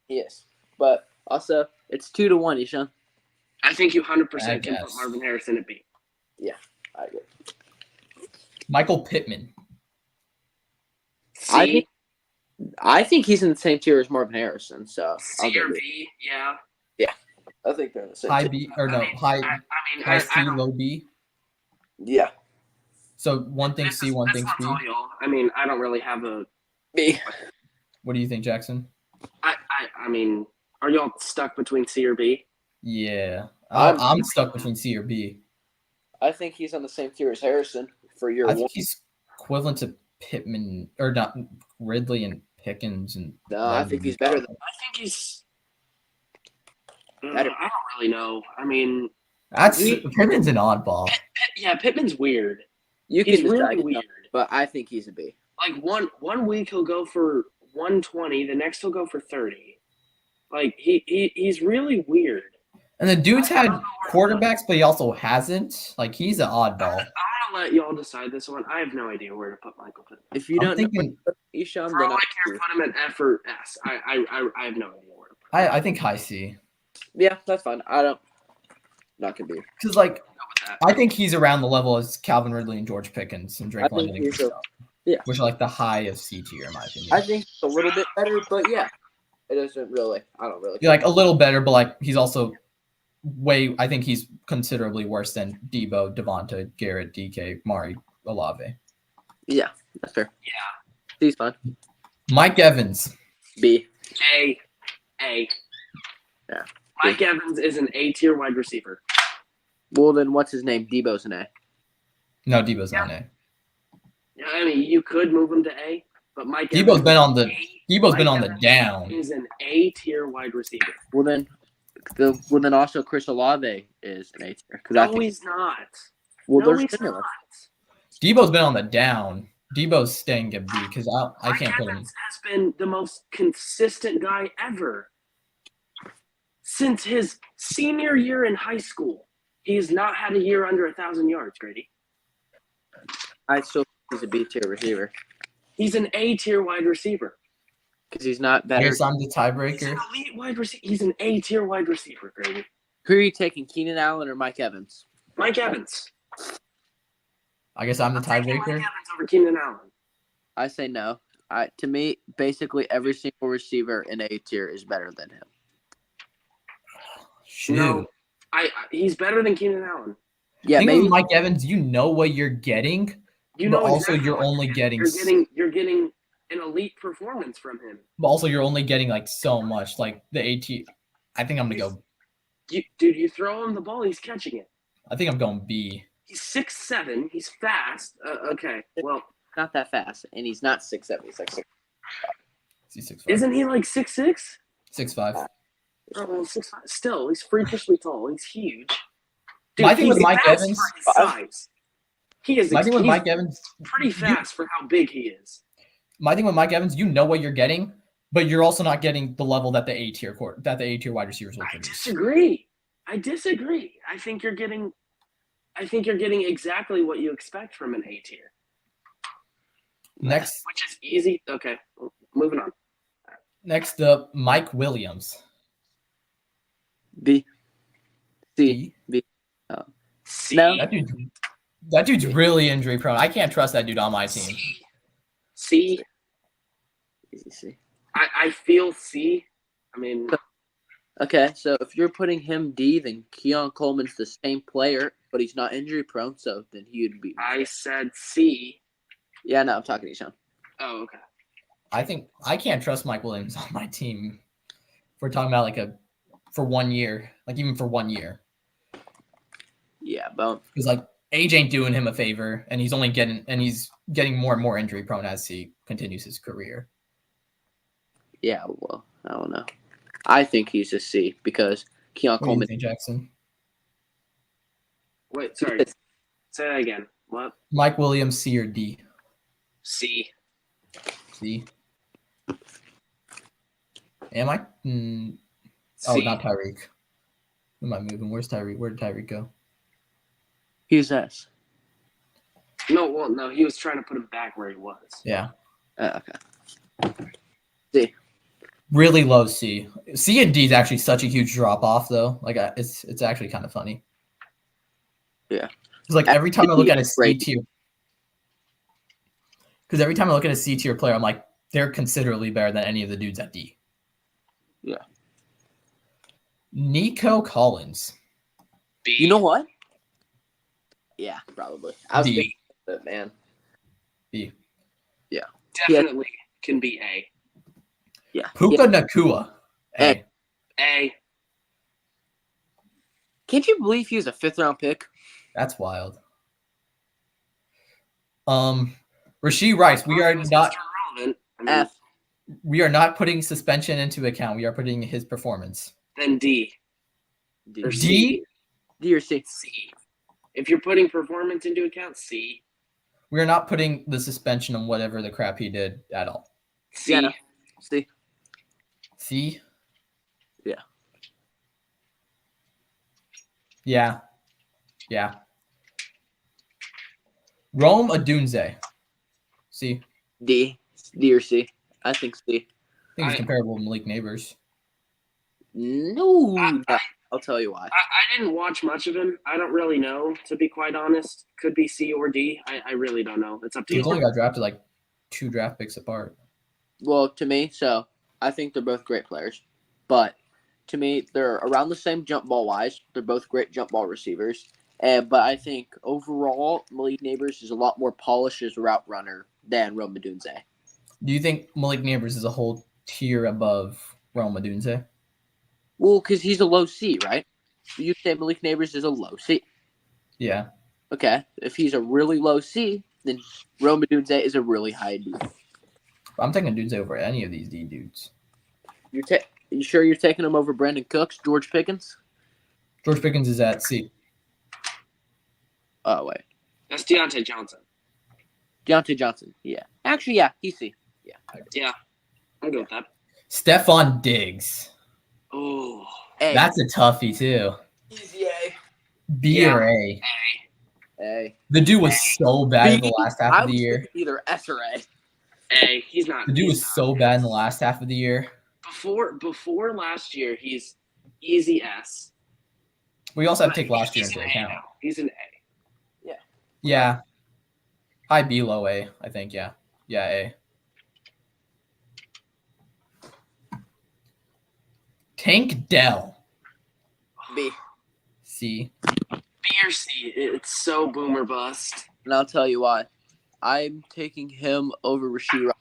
Yes, but also it's 2-1, Ishan. I think you 100% I can put guess. Marvin Harrison at B. I agree. Michael Pittman. C, I think he's in the same tier as Marvin Harrison, so I'll C go or B. B, yeah. I think they're in the same High tier. B or no, I mean, high C, I don't. low B. Yeah, So one thinks C, one thinks B. That's all y'all. I mean, I don't really have a. B. What do you think, Jackson? I mean, are y'all stuck between C or B? Yeah. I'm- I'm stuck between C or B. I think he's on the same tier as Harrison for year I one. think he's equivalent to Pittman or not Ridley and Pickens and No, I think he's better than. I think he's. Better. I don't really know. I mean, Pittman's an oddball. yeah, Pittman's weird. You He's can decide, really weird. but I think he's a B. Like one week he'll go for 120, the next he'll go for 30. Like he's really weird. And the dude's had quarterbacks, but he also hasn't. Like he's an oddball. I'm gonna let y'all decide this one. I have no idea where to put Michael Pittman. If you I'm don't thinking, know Ishan, For then all I I care, put him at F or S. I have no idea where to put him. I think high C. yeah, that's fine. I don't. Not gonna be. Because like Go with that. I think he's around the level as Calvin Ridley and George Pickens and I Drake think London and he's Chris a- Godwin, yeah. which are like the high of C tier in my opinion. I think it's a little bit better, but yeah, it isn't really. I don't really. You're like a little better, but like he's also way. I think he's considerably worse than Debo, Devonta, Garrett, DK, Mari, Olave. Yeah, that's fair. Yeah. He's fine. Mike Evans. B. A. Yeah. Mike Evans is an A tier wide receiver. Well, then what's his name? Debo's an A. No, Debo's not an Yeah, I mean you could move him to A, but Mike A. Debo's Evans been on the Mike Evans down. is an A tier wide receiver. Well, then also Chris Olave is an A tier because I No, think. he's not. Well, No, they're he's similar. not. Debo's been on the down. Debo's staying at B because I Mike can't put him. Evans has been the most consistent guy ever since his senior year in high school. He's not had a year under 1,000 yards, Grady. I still think he's a B tier receiver He's an A tier wide receiver. because he's not I better. guess I'm the He's tiebreaker. an elite wide receiver. He's an A tier wide receiver, Grady. Who are you taking, Keenan Allen or Mike Evans? Mike Evans. I guess I'm the Taking Mike tiebreaker. Evans over Keenan Allen. I say no. To me, basically every single receiver in A tier is better than him. Shoot. No, he's better than Keenan Allen. Yeah, Think maybe. of Mike Evans, you know what you're getting, You but know also exactly you're what only getting you're getting an elite performance from him. but also you're only getting like so much. Like the AT I think I'm gonna go You throw him the ball, he's catching it. I think I'm going B. He's 6'7". He's fast. Okay, well, Not that fast, and he's not 6'7". He's like 6'. Is he 6'5"? isn't he like 6'6"? 6'5". Oh, well, 6'5". Still, he's freakishly tall. He's huge. My thing with he's Mike fast Evans- for his size. He is. My thing with he's Mike Evans pretty fast for how big he is. my thing with Mike Evans, you know what you're getting, but you're also not getting the level that the A tier wide receivers will I produce. disagree. I think you're getting exactly what you expect from an A tier, Next which is easy. Okay, moving on. next up, Mike Williams. B. C. D. B. C. No. That dude's really injury prone. I can't trust that dude on my team. C. Easy C. I feel C. I mean, Okay, so if you're putting him D, then Keon Coleman's the same player, but he's not injury prone, so then he would be. I said C. Yeah, no, I'm talking to you, Sean. Oh, okay. I think I can't trust Mike Williams on my team. If we're talking about for 1 year, like even for 1 year. Yeah, but Because like age ain't doing him a favor, and he's getting more and more injury prone as he continues his career. yeah, well, I don't know. I think he's a C because Keon What do you Coleman. think, Jackson? Wait, sorry. Say that again. What? Mike Williams, C or D? C. C. Am I? Oh, C. not Tyreek. Who am I moving? Where's Tyreek? Where did Tyreek go? He's S. No, he was trying to put him back where he was. Yeah. Okay. C. Really low C. C and D is actually such a huge drop off, though. Like, it's actually kind of funny. Yeah. Because like every time I look at a C Great. tier, because every time I look at a C tier player, I'm like, they're considerably better than any of the dudes at D. Yeah. Nico Collins. B. You know what? Yeah, probably. I was D. thinking of it, man. B. Definitely can be A. Yeah. Puka Nakua. A. A. Can't you believe he was a 5th-round pick? That's wild. Rasheed Rice. We are not. Irrelevant. I mean, F. We are not putting suspension into account. We are putting his performance. Then D. D. Or D. C. D or C? C. If you're putting performance into account, C. We are not putting the suspension on whatever the crap he did at all. C. Yeah, no. C. C. Yeah. Yeah. Yeah. Rome Adunze. C. D. D or C? I think C. I think he's comparable to Malik Neighbors. No. I- I'll tell you why. I didn't watch much of him. I don't really know, to be quite honest. Could be C or D. I really don't know. It's up to He's you. only got drafted like 2 draft picks apart. Well, to me, so I think they're both great players. But to me, they're around the same jump ball wise. They're both great jump ball receivers. But I think overall, Malik Neighbors is a lot more polished as a route runner than Rome Odunze. Do you think Malik Neighbors is a whole tier above Rome Adunze? Well, because he's a low C, right? You say Malik Neighbors is a low C. Yeah. Okay. If he's a really low C, then Rome Odunze is a really high D. I'm taking Adunze over any of these D dudes. You sure you're taking him over Brandon Cooks, George Pickens? George Pickens is at C. Oh, wait. That's Deontay Johnson. Deontay Johnson. Yeah. Actually, yeah, he's C. Yeah. Yeah. I'll go with that. Stephon Diggs. Oh. A. That's a toughie, too. Easy A. B Yeah. or A? A. The dude was so bad in B. the last half I of the was year. thinking either S or A. A. He's not. The dude he's was not. so bad in the last half of the year. Before last year, he's easy S. We also have to take But last year he's into an A account. now. He's an A. Yeah. High B, low A, I think. Yeah. Yeah, A. Tank Dell. B. C. B or C. It's so boomer bust. And I'll tell you why. I'm taking him over Rasheed Rice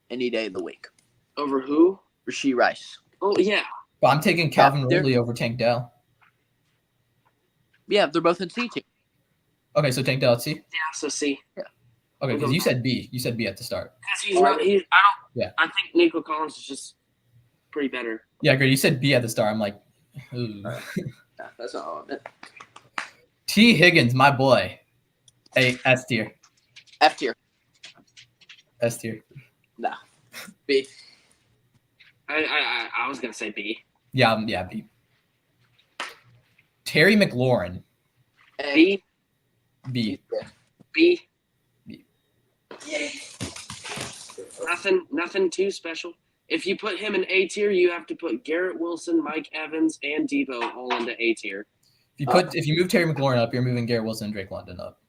any day of the week. Over who? Rasheed Rice. Oh, yeah. But I'm taking Calvin they're- Ridley over Tank Dell. Yeah, they're both in C team. Okay, so Tank Dell at C? Yeah, so C. Okay, because you said B. You said B at the start. Because he's not. I don't. Yeah. I think Nico Collins is just pretty better. Yeah, great. You said B at the start. I'm like, ooh. Yeah, that's not all I meant. T. Higgins, my boy. A, S tier. F tier. S tier. Nah. B. I was gonna say B. Yeah, yeah, B. Terry McLaurin, A. B. B. B. B. Nothing too special. If you put him in A tier, you have to put Garrett Wilson, Mike Evans, and Debo all into A tier. If you move Terry McLaurin up, you're moving Garrett Wilson and Drake London up.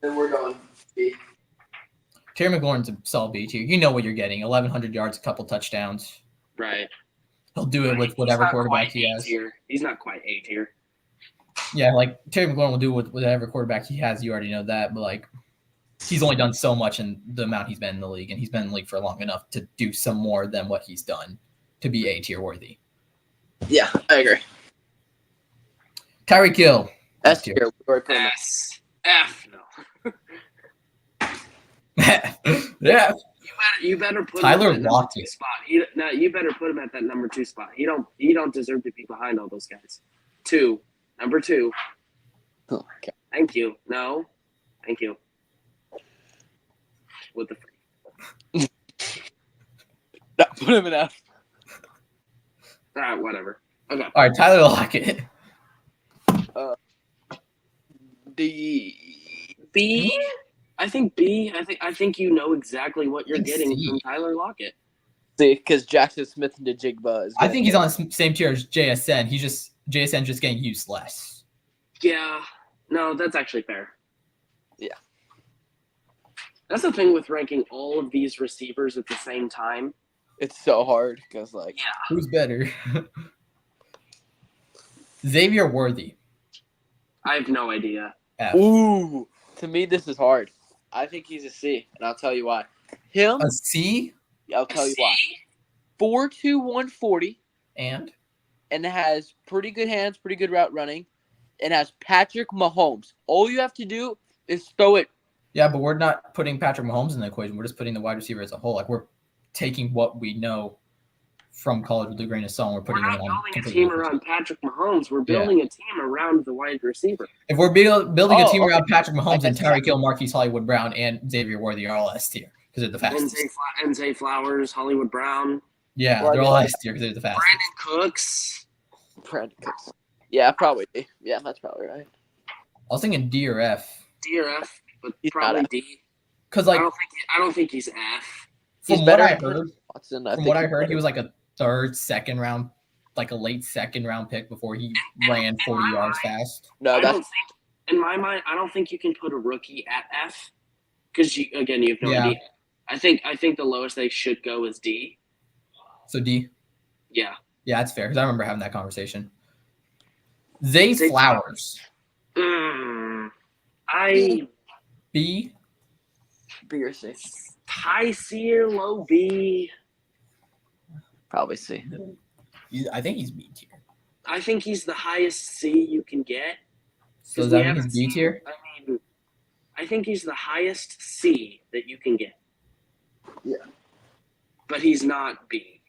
Then we're going B. Terry McLaurin's a solid B tier. You know what you're getting. 1,100 yards, a couple touchdowns. Right. He'll do it with He's whatever not quarterback quite he A has. tier. He's not quite A tier. Yeah, like Terry McLaurin will do it with whatever quarterback he has. You already know that. But like, he's only done so much in the amount he's been in the league, and he's been in the league for long enough to do some more than what he's done to be A tier worthy. Yeah, I agree. Tyreek Hill. S tier. We already put him S. F. No. Yeah. You better put Tyler him at that number Lockett. 2 spot. You better put him at that number 2 spot. He don't deserve to be behind all those guys. Number two. Oh my god. Thank you. No. Thank you. With the No, put him in F. whatever. Okay. All right, Tyler Lockett. D. B. I think B. I think you know exactly what you're think getting C. from Tyler Lockett. See, because Jackson Smith and Jigba is. I think he's on the same tier as JSN. JSN just getting used less. Yeah. No, that's actually fair. Yeah. That's the thing with ranking all of these receivers at the same time. It's so hard because like. Yeah. Who's better? Xavier Worthy. I have no idea. F. Ooh, to me this is hard. I think he's a C, and I'll tell you why. Him, A C I'll tell you why. 4'2", 140, and has pretty good hands, pretty good route running, and has Patrick Mahomes. All you have to do is throw it. yeah, but we're not putting Patrick Mahomes in the equation. We're just putting the wide receiver as a whole. Like we're taking what we know from college with a grain of salt. We're We're putting not it on. building a completely team different. around Patrick Mahomes. We're building a team around the wide receiver. If we're building a Oh, team okay. around Patrick Mahomes, then That's Tyreek Hill, Marquise Hollywood Brown, and Xavier Worthy are all S tier because they're the fastest. And Zay Flowers, Hollywood Brown, Yeah, Well, they're all S tier because they're the fastest. Brandon Cooks. Brandon Cooks. Yeah, probably D. Yeah, that's probably right. I was thinking D or F D or F, but He's probably not F. D. because like I don't think he's F. He's from what better I than heard, Watson. from what I heard, he was like a second round, like a late second round pick before he ran 40 yards fast. No, I that's don't think, in my mind, I don't think you can put a rookie at F because you have no Yeah. idea. I think the lowest they should go is D. So D. Yeah. Yeah, that's fair because I remember having that conversation. Zay Zay Flowers. I B. B or C. high C or low B. Probably C. I think he's B tier. I think he's the highest C you can get. So does We that mean haven't he's B tier? I mean, I think he's the highest C that you can get. Yeah. But he's not B.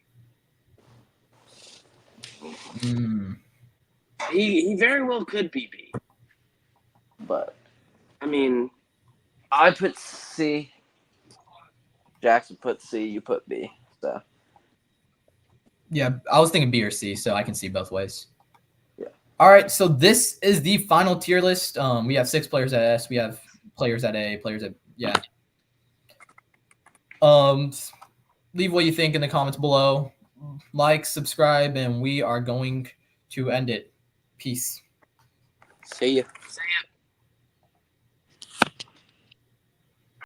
Mm. He very well could be B. But I mean, I put C. Jackson put C. You put B. So Yeah, I was thinking B or C, so I can see both ways. Yeah. All right, so this is the final tier list. We have 6 players at S. We have players at A, players at leave what you think in the comments below. Like, subscribe, and we are going to end it. Peace. see ya. say it.